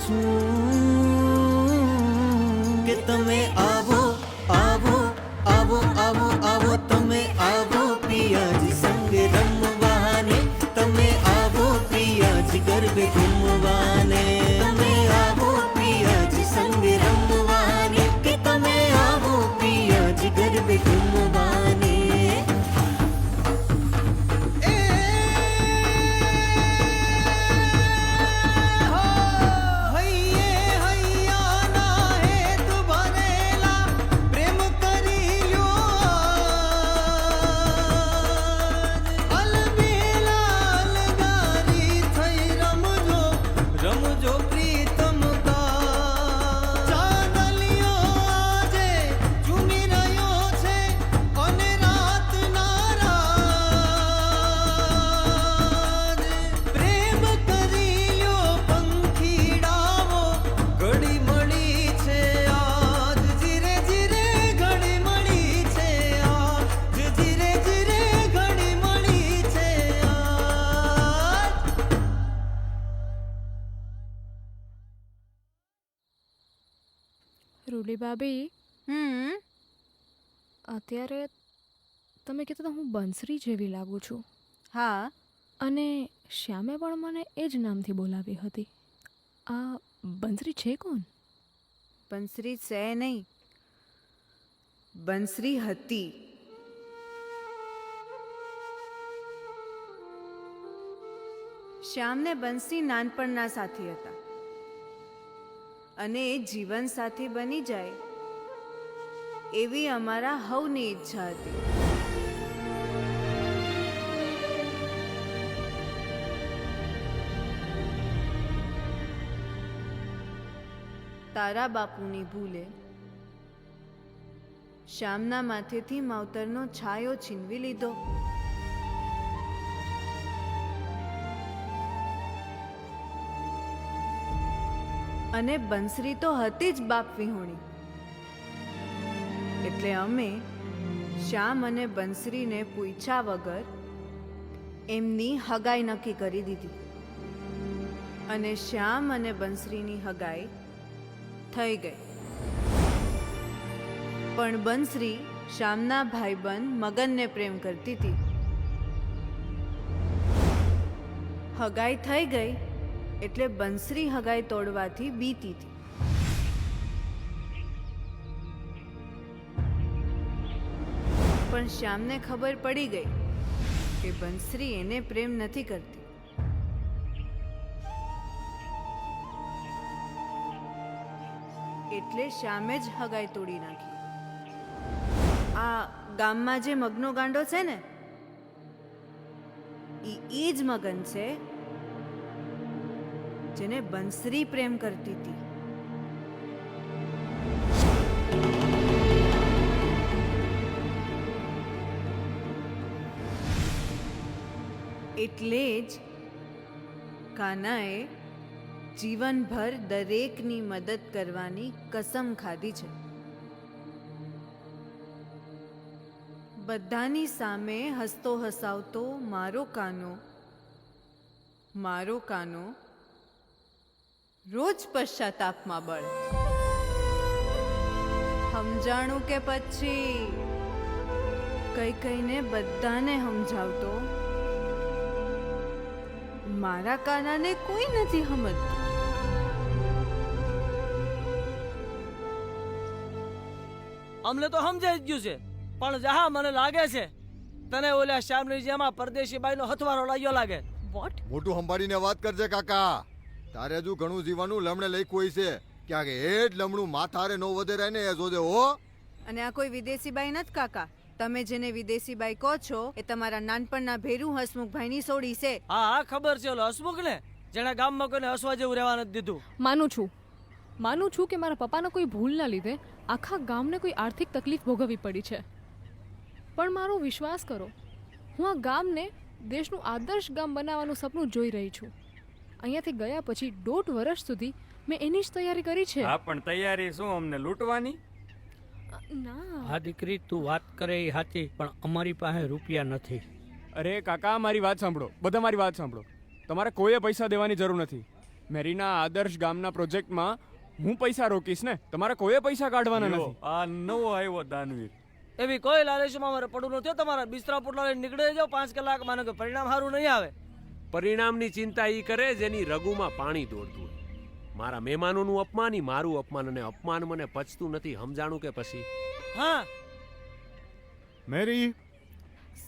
છું કે તમે આવો આવો આવો આવો આવો તમે આવો પિયાજી સંગે રમવાને તમે આવો પિયાજી ગરબે ઘૂમવાને તમે આવો પિયાજી સંગે રમવાને કે તમે આવો પિયાજી ગરબે ઘૂમવાને રૂલી ભાભી અત્યારે તમે કીધું તો હું બંસરી જેવી લાગુ છું. હા. અને શ્યામે પણ મને એ જ નામથી બોલાવી હતી. આ બંસરી છે કોણ? બંસરી છે નહીં, બંસરી હતી. શ્યામને બંસરી નાનપણના સાથી હતા અને એ જીવન સાથી બની જાય એવી અમારા હવની ઈચ્છા હતી. તારા બાપુની ભૂલે શ્યામના માથેથી માવતરનો છાયો છીનવી લીધો. અને બંસરી તો હતી જ બાપ વિહોણી, એટલે અમે શ્યામ અને બંસરીને પૂછ્યા વગર એમની હગાઈ નક્કી કરી દીધી અને શ્યામ અને બંસરીની હગાઈ થઈ ગઈ. પણ બંસરી શ્યામના ભાઈબંધ મગનને પ્રેમ કરતી હતી. હગાઈ થઈ ગઈ એટલે બંસરી હગાઈ તોડવાથી બીતી હતી. પણ શ્યામને ખબર પડી ગઈ કે બંસરી એને પ્રેમ નથી કરતી. એટલે શ્યામે જ હગાઈ તોડી નાખી. આ ગામમાં જે મગનો ગાંડો છે ને, એ જ મગન છે જેને બંસરી પ્રેમ કરતી હતી. એટલે જ કાનાએ જીવનભર દરેકની મદદ કરવાની કસમ ખાધી છે. બધાની સામે હસતો હસાવતો મારો કાનો રોજ પશ્ચાતાપમાં બળ. સમજાણું કે પછી કઈને બધાને સમજાવતો મારા કાનાને કોઈ નથી સમજતું. અમને તો સમજાઈ જ ગયું છે, પણ જહા મને લાગે છે તને ઓલા શ્યામની જેમાં પરદેશી બાઈનો હથવારો લાગ્યો લાગે. વોટ? મોટું સંભાળીને વાત કરજે કાકા. તારે હજુ ઘણું જીવાનું લમણે લખ્યું હોય છે. ક્યાંક હેઠ લમણું માથારે નો વધે ને એ જોજે હો. અને આ કોઈ વિદેશી બાઈ નથી કાકા. તમે જેને વિદેશી બાઈ કહો છો એ તમારા નાનપણના ભેરું હસમુખભાઈની સોડી છે. હા ખબર છે, ઓલો હસમુખ ને જેને ગામમાં કોઈને હસવા જેવું રહેવા નથી દીધું. માનું છું કે મારા પપ્પાના કોઈ ભૂલના લીધે આખા ગામને કોઈ આર્થિક તકલીફ ભોગવવી પડી છે. પણ મારો વિશ્વાસ કરો, હું આ ગામને દેશનું આદર્શ ગામ બનાવવાનું સપનું જોઈ રહી છું. અહીંયાથી ગયા પછી 1.5 વર્ષ સુધી મેં એની જ તૈયારી કરી છે. હા, પણ તૈયારી શું, અમને લૂંટવાની? ના. હા દીકરી, તું વાત કરે એ સાચી, પણ અમારી પાસે રૂપિયા નથી. અરે કાકા, મારી વાત સાંભળો, બધા મારી વાત સાંભળો. તમારે કોઈએ પૈસા દેવાની જરૂર નથી. મેરીના આદર્શ ગામના પ્રોજેક્ટમાં હું પૈસા રોકીશ ને, તમારે કોઈએ પૈસા કાઢવાના લ્યો, નથી. આ નવો આવ્યો દાનવીર. એવી કોઈ લાલચમાં મારે પડવું નથી. તમારા બિસ્તરા પોટલા લઈને નીકળી જાઓ 5 કલાક માનો કે પરિણામ સારું નહીં આવે. પરિણામની ચિંતા ઈ કરે જેની રગુમાં પાણી દોડતું હોય. મારા મહેમાનોનું અપમાન ઈ મારું અપમાન, અને અપમાન મને પચતું નથી. સમજાણું કે પછી? હા મેરી,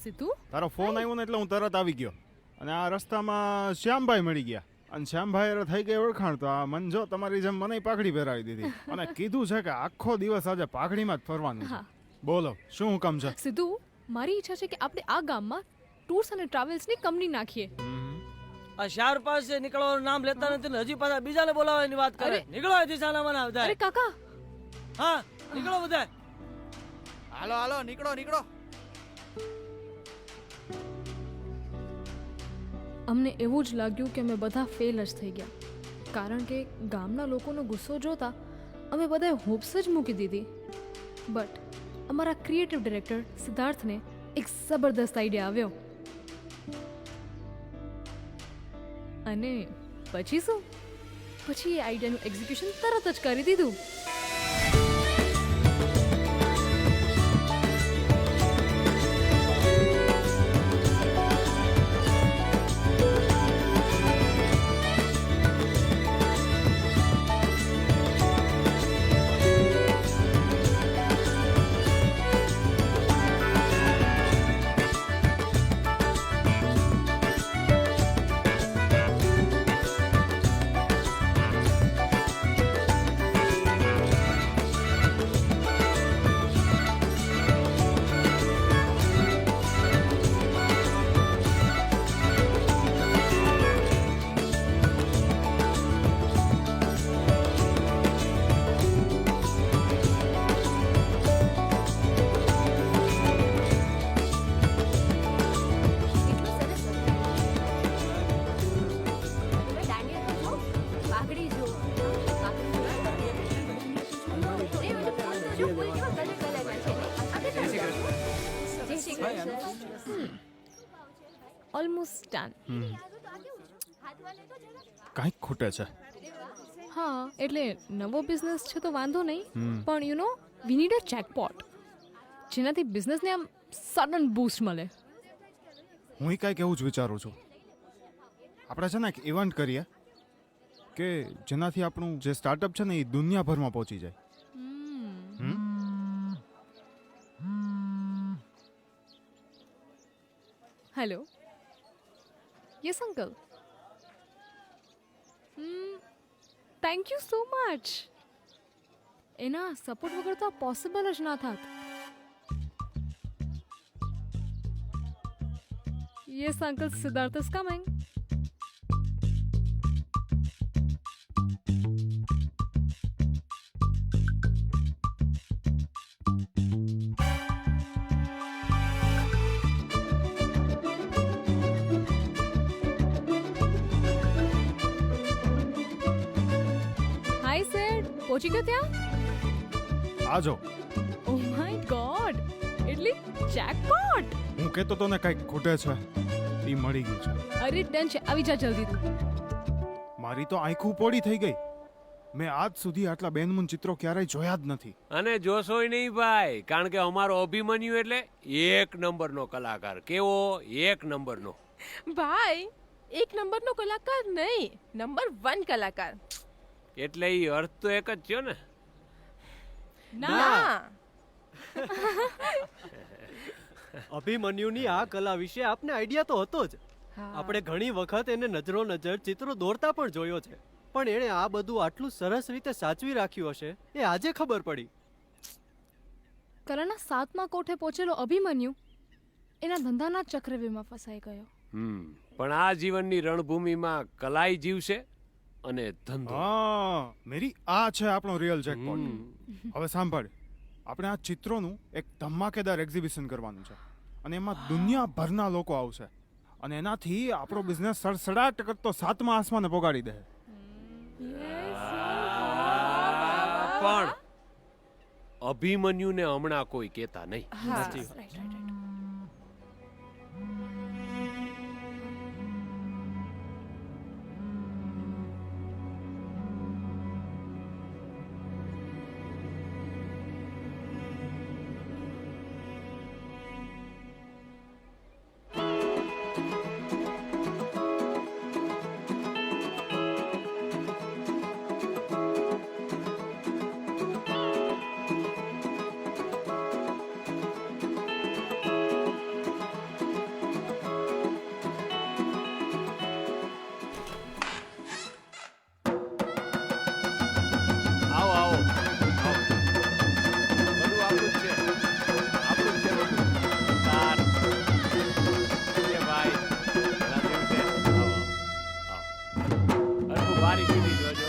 સિદ્ધુ, તારો ફોન આવ્યો ને એટલે હું તરત આવી ગયો. અને આ રસ્તામાં શ્યામભાઈ મળી ગયા અને શ્યામભાઈ હારે થઈ ગઈ ઓળખાણ. તો આ મન જો તમારી જેમ મને પાઘડી પહેરાવી દીધી અને કીધું છે કે આખો દિવસ આજે પાઘડીમાં જ ફરવાનું છે. બોલો શું હુકમ છે? સિદ્ધુ, મારી ઈચ્છા છે કે આપણે આ ગામમાં ટૂર્સ અને ટ્રાવેલ્સની કંપની નાખીએ. આ શાર પાસે નીકળવાનું નામ લેતા નથી ને હજી પાછા બીજાને બોલાવવાની વાત કરે. નીકળો અહીંથી સાલા મને આવતા. અરે કાકા, હા નીકળો બધા. હાલો હાલો નીકળો નીકળો. અમને એવું જ લાગ્યું કે અમે બધા ફેલ જ થઈ ગયા, કારણ કે ગામના લોકોનો ગુસ્સો જોતા અમે બધાએ હોપ્સ જ મૂકી દીધી. બટ અમારા ક્રિએટિવ ડિરેક્ટર સિદ્ધાર્થને એક જબરદસ્ત આઈડિયા આવ્યો અને પછી શું, પછી એ આઈડિયાનું એક્ઝિક્યુશન તરત જ કરી દીધું. Almost done. કાંઈક ખૂટે છે. હા, એટલે નવો બિઝનેસ છે તો વાંધો નહીં, પણ you know we need a jackpot, જેનાથી બિઝનેસને આમ સડન બૂસ્ટ મળે. હું કાંઈક એવું જ વિચારું છું. આપણે છે ને એક ઇવેન્ટ કરીએ કે જેનાથી આપણું જે સ્ટાર્ટઅપ છે ને એ દુનિયાભરમાં પહોંચી જાય. Hello, yes uncle. Thank you so much. એના સપોર્ટ વગર તો પોસિબલ જ ના થાત. Yes uncle, Siddharth is coming. પહોંચી ગયો ત્યાં? આજો. ઓ માય ગોડ, એટલે જેકપોટ. હું કહેતો તો ને કંઈક ખૂટે છે, એ મળી ગયું છે. અરે ડન છે, આવી જા જલ્દી તું. મારી તો આંખો પોડી થઈ ગઈ. મેં આજ સુધી આટલા બેનમૂન ચિત્રો ક્યારેય જોયા જ નથી. અને જોશોય નહીં ભાઈ, કારણ કે અમારો અભિમન્યુ એટલે 1 નંબરનો કલાકાર. કેવો? 1 નંબરનો. ભાઈ, 1 નંબરનો કલાકાર નહીં, નંબર 1 કલાકાર. એટલે ઈ અર્થ તો એક જ થયો ને. ના, અભિમન્યુની આ કલા વિશે આપને આઈડિયા તો હતો જ. આપણે ઘણી વખત એને નજરો નજર ચિત્રો દોરતા પણ જોયો છે, પણ એણે આ બધું આટલું સરસ રીતે સાચવી રાખ્યું હશે એ આજે ખબર પડી. કલાના 7મા કોઠે પહોંચેલો અભિમન્યુ એના ધંધાના ચક્રવ્યૂહમાં ફસાઈ ગયો. પણ આ જીવનની રણભૂમિમાં કલાઈ જીવશે અને ધંધો. હા મેરી, આ છે આપણો રિયલ જેકપોટ. હવે સાંભળ, આપણે આ ચિત્રોનું એક ધમાકેદાર એક્ઝિબિશન કરવાનું છે અને એમાં દુનિયાભરના લોકો આવશે અને એનાથી આપણો બિઝનેસ સડસડાટ કરતો 7મા આસમાને પોગાડી દે. પણ અભિમન્યુને હમણાં કોઈ કહેતા નહીં. મારી સીધી જોજો.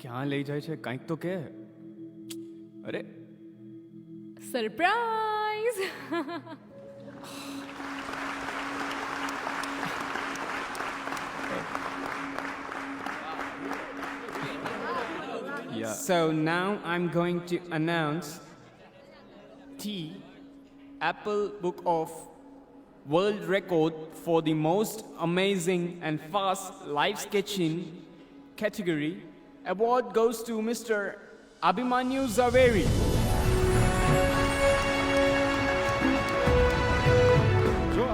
ક્યાં લઈ જાય છે કંઈક તો કે. અરે surprise. So now I'm going to announce the Apple Book of World Record for the most amazing and fast live sketching category. Award goes to Mr. Abhimanyu Zaveri. જો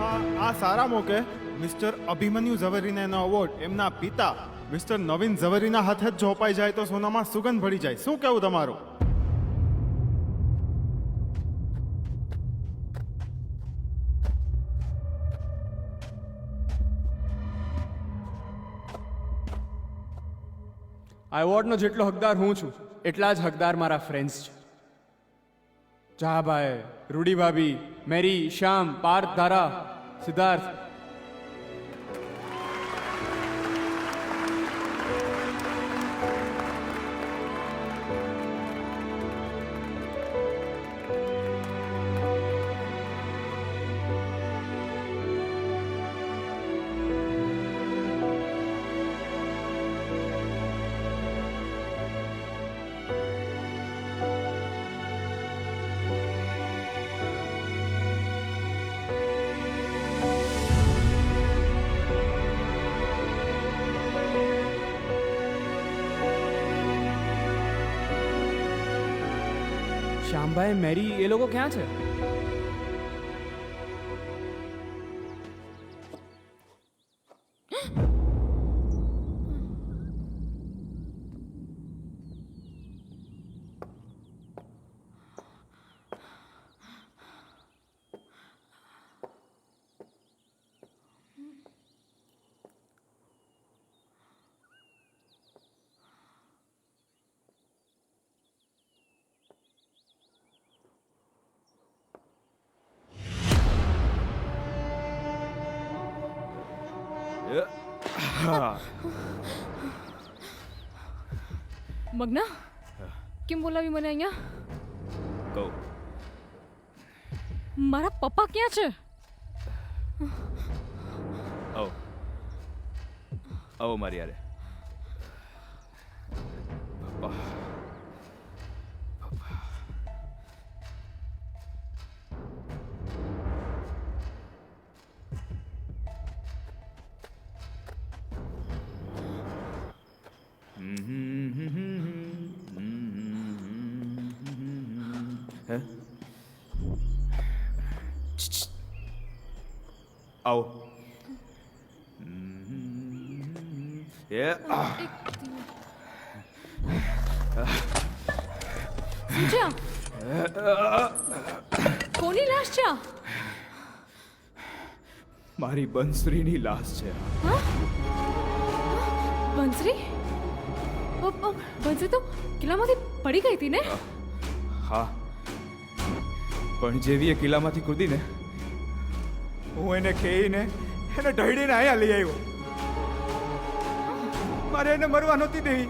આ સારા મોકે મિસ્ટર અભિમન્યુ ઝવેરીને એનો અવોર્ડ એમના પિતા મિસ્ટર નવીન ઝવેરીના હાથે જ જો અપાઈ જાય તો સોનામાં સુગંધ ભળી જાય. શું કહેવું તમારું? આ એવોર્ડનો જેટલો હકદાર હું છું એટલા જ હકદાર મારા ફ્રેન્ડ્સ છે. જહાભાઈ, રૂડી ભાભી, મેરી, શ્યામ, પાર્થ, ધારા, સિદ્ધાર્થ. શ્યામભાઈ, મેરી એ લોકો ક્યાં છે? મગના કેમ બોલાવી મને અહીંયા? મારા પપ્પા ક્યાં છે? આવો મારી યારે. આવો. કોની લાશ છે? મારી બંસરીની લાશ છે. બંસરી? બંસરી તો કિલ્લામાંથી પડી ગઈ હતી ને? હા, પણ જેવી એ કિલ્લામાંથી કૂદીને હું એને ખેઈને એને ઢળીને અહીંયા લઈ આવ્યો. મારે એને મરવા નહોતી દેવી,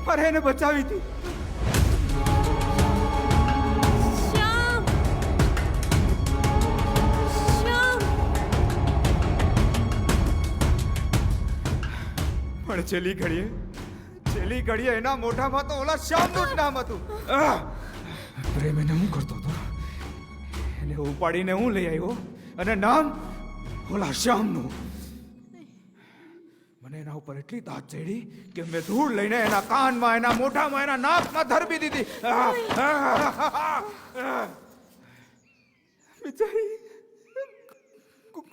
મારે એને બચાવી હતી. છેલ્લી ઘડીએ એના મોઢામાં તો ઓલા શ્યામનું જ નામ હતું. પ્રેમ એને હું કરતો હતો, એને ઉપાડીને હું લઈ આવ્યો અને નામ ઓલા શ્યામનું. મને એના ઉપર એટલી દાંત ચડી કે મેં ધૂળ લઈને એના કાનમાં, એના મોઢામાં, એના નાકમાં ધરબી દીધી. બિચારી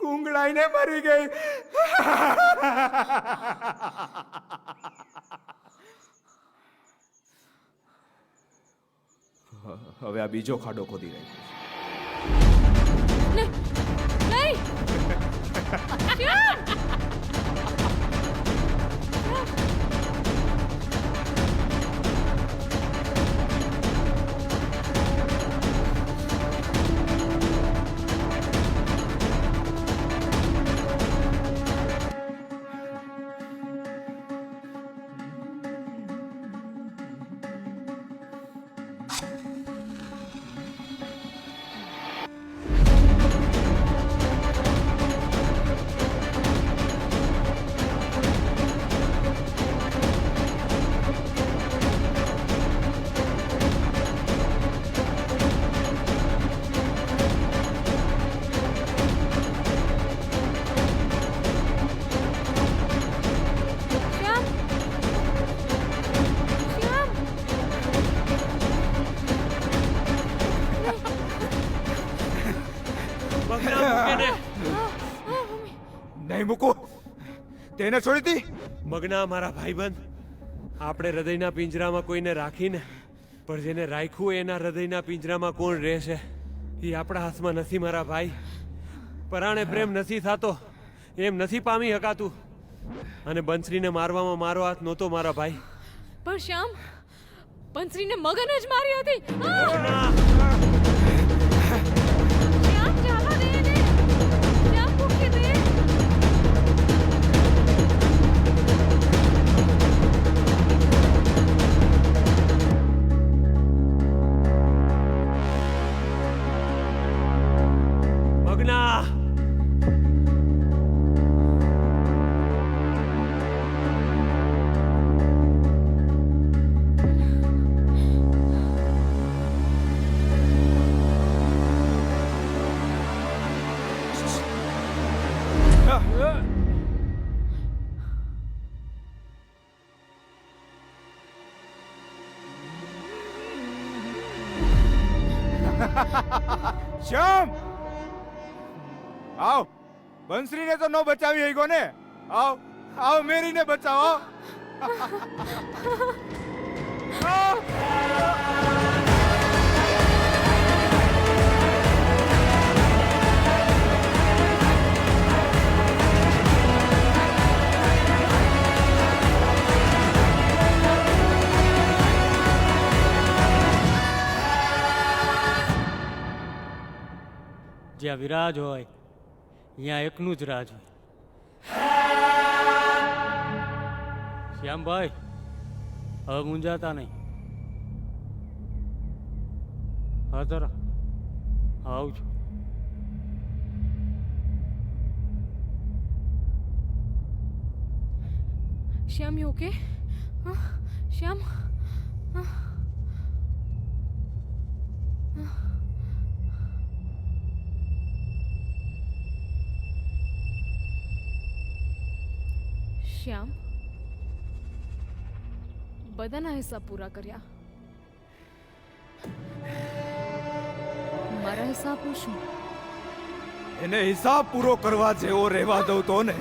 ગુંગળાઈને મરી ગઈ. હવે આ બીજો ખાડો ખોદી રહ્યો. નહીં મૂકો, તેને છોડી દી. મગના મારા ભાઈબંધ, આપણે હૃદયના પિંજરામાં કોઈને રાખીને પણ જેને રાખ્યું એના હૃદયના પિંજરામાં કોણ રહેશે એ આપણા હાથમાં નથી મારા ભાઈ. પરાણે પ્રેમ નથી થતો, એમ નથી પામી શકાતું. અને બંસરીને મારવામાં મારો હાથ નહોતો મારા ભાઈ. પણ શ્યામ, બંસરીને મગન જ મારી હતી. શ્યામ, જવા દે એને. શ્યામ, મૂકી દે. મગના શ્યામ, આવ. બંસરીને તો નો બચાવી હઈ ગો ને. આવ આવ, મેરીને બચાવો. જ્યાં વિરાજ હોય ત્યાં એકનું જ રાજ હોય. શ્યામભાઈ, હવે મૂંઝાતા નહીં. હા તરા આવજો. શ્યામ, યુ ઓકે? શ્યામ, શ્યામ, બધાના હિસાબ પૂરા કર્યા. મારા હિસાબ શું? એને હિસાબ પૂરો કરવા જેવો રહેવા દઉં તો ને.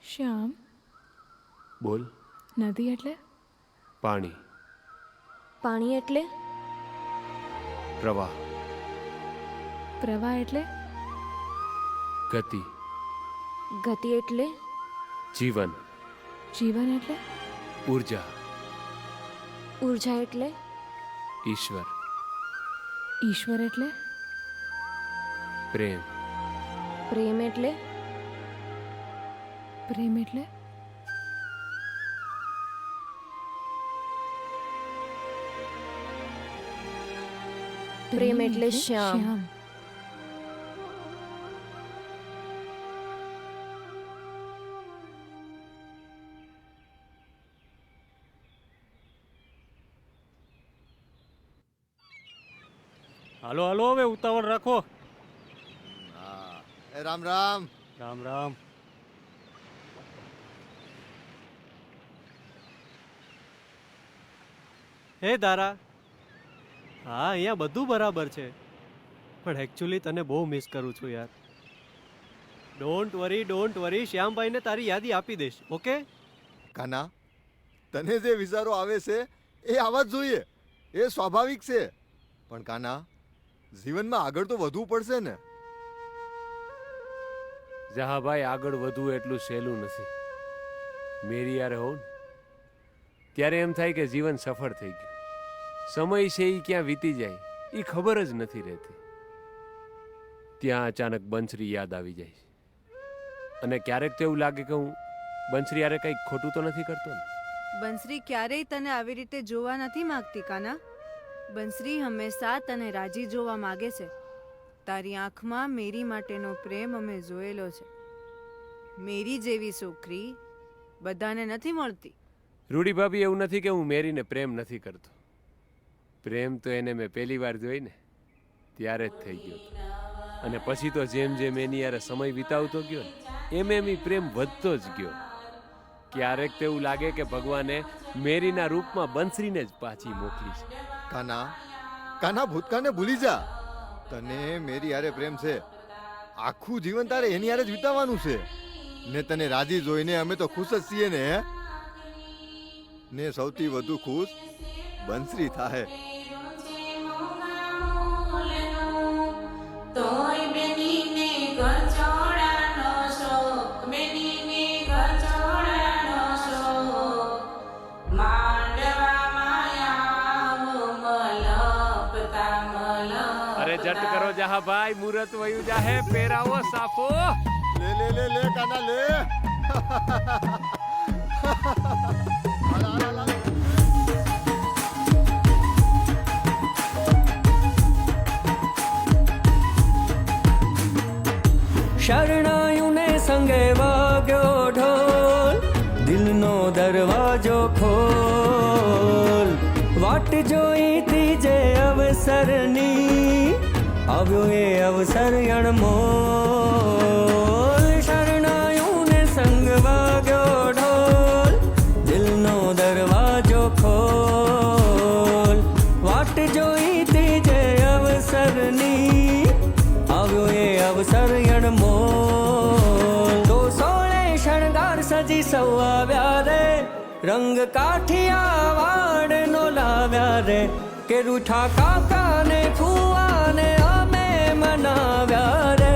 શ્યામ, બોલ. નદી એટલે? પાણી. પાણી એટલે? પ્રવાહ. પ્રવાહ એટલે? ગતિ. ગતિ એટલે? જીવન. જીવન એટલે? ઉર્જા. ઉર્જા એટલે? ઈશ્વર. ઈશ્વર એટલે? પ્રેમ. પ્રેમ એટલે? પ્રેમ એટલે? પ્રેમ એટલે શ્યામ. હાલો હાલો હવે ઉતાવળ રાખો. એ રામ રામ. રામ રામ. હે દારા, હા અહીંયા બધું બરાબર છે, પણ એકચ્યુઅલી તને બહુ મિસ કરું છું યાર. ડોન્ટ વરી, શ્યામભાઈને તારી યાદી આપી દઈશ, ઓકે? કાના, તને જે વિચારો આવે છે એ આવા જ જોઈએ, એ સ્વાભાવિક છે. પણ કાના, જીવનમાં આગળ તો વધવું પડશે ને. જહાભાઈ, આગળ વધવું એટલું સહેલું નથી. મેરી યારે હોઉં ને ત્યારે એમ થાય કે જીવન સફળ થઈ ગયું. સમય છે એ ક્યાં વીતી જાય એ ખબર જ નથી રહેતી. ત્યાં અચાનક બંસરી યાદ આવી જાય છે, અને ક્યારેક તો એવું લાગે કે હું બંસરી યારે કંઈક ખોટું તો નથી કરતો ને. બંસરી ક્યારેય તને આવી રીતે જોવા નથી માંગતી કાના. બંસરી હંમેશા તને રાજી જોવા માગે છે. તારી આંખમાં મેરી માટેનો પ્રેમ અમે જોયેલો છે. મેરી જેવી છોકરી બધાને નથી મળતી. રૂડી ભાભી, એવું નથી કે હું મેરીને પ્રેમ નથી કરતો. પ્રેમ તો એને મેં પહેલી વાર જોઈ ને ત્યારે જ થઈ ગયો, અને પછી તો જેમ જેમ એની યારે સમય વિતાવતો ગયો ને એમ એમ પ્રેમ વધતો જ ગયો. ક્યારેક તો એવું લાગે કે ભગવાને મેરીના રૂપમાં બંસરીને જ પાછી મોકલી છે. કાના, ભૂતકાળને ભૂલી જા. તને મેરી યારે પ્રેમ છે, આખું જીવન તારે એની યારે જ વિતાવવાનું છે ને. તને રાજી જોઈને અમે તો ખુશ જ છીએ ને. ને સૌથી વધુ ખુશ બંસરી થાય. અરે જટ કરો જહાભાઈ, મુહૂર્ત વયું જાહે, પહેરાવો સાફો. લે લે લે લે કાના લે. શરણાયુને સંગે વાગ્યો ઢોલ, દિલનો દરવાજો ખોલ. વાટ જોઈતી જે અવસરની, આવ્યો એ અવસર અણમોલ. શરણાયુને સંગ વાગ્યો ઢોલ, દિલનો દરવાજો ખોલ. વાટ જોઈતી જે અવસરની, આવ્યો એ અવસર અણમોલ. તો સોળે શણગાર સજી સૌ આવ્યા રે, રંગ કાઠિયા વાડનો લાવ્યા રે. કે રૂઠા કાકા ને ફુવા ને અમે મનાવ્યા રે.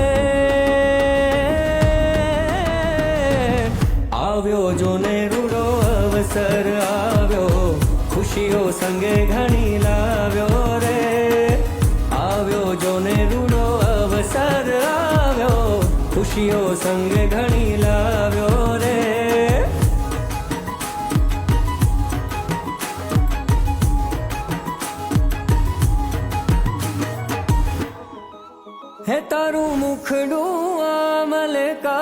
આવ્યો જોને રૂડો અવસર આવ્યો, ખુશીઓ સંગે ઘણી લાવ્યો રે. આવ્યો જોને રૂડો અવસર આવ્યો, ખુશીઓ સંગે ઘણી લાવ્યો રે. હે તારું મુખડું આમલકાય,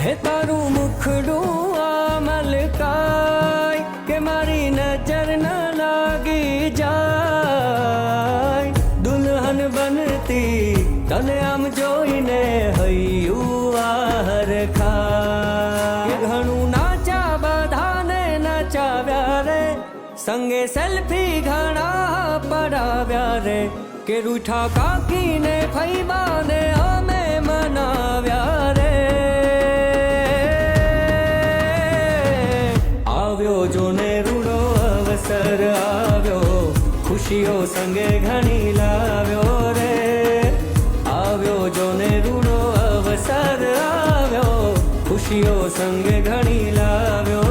હે તારું મુખડું આમલકાય, કે મારી નજર ન લાગી જાય. દુલ્હન બનતી તને આમ જોઈને હૈયું આહર ખાય. ઘણું નાચા બધાને નચાવ્યા રે, સંગે સેલ્ફી ઘણા પડાવ્યા રે. કે રૂઠા કાકીને ફઈબાને અમે મનાવ્યા રે. આવ્યો જોને રૂડો અવસર આવ્યો, ખુશીઓ સંગે ઘણી લાવ્યો રે. આવ્યો જોને રૂડો અવસર આવ્યો, ખુશીઓ સંગે ઘણી લાવ્યો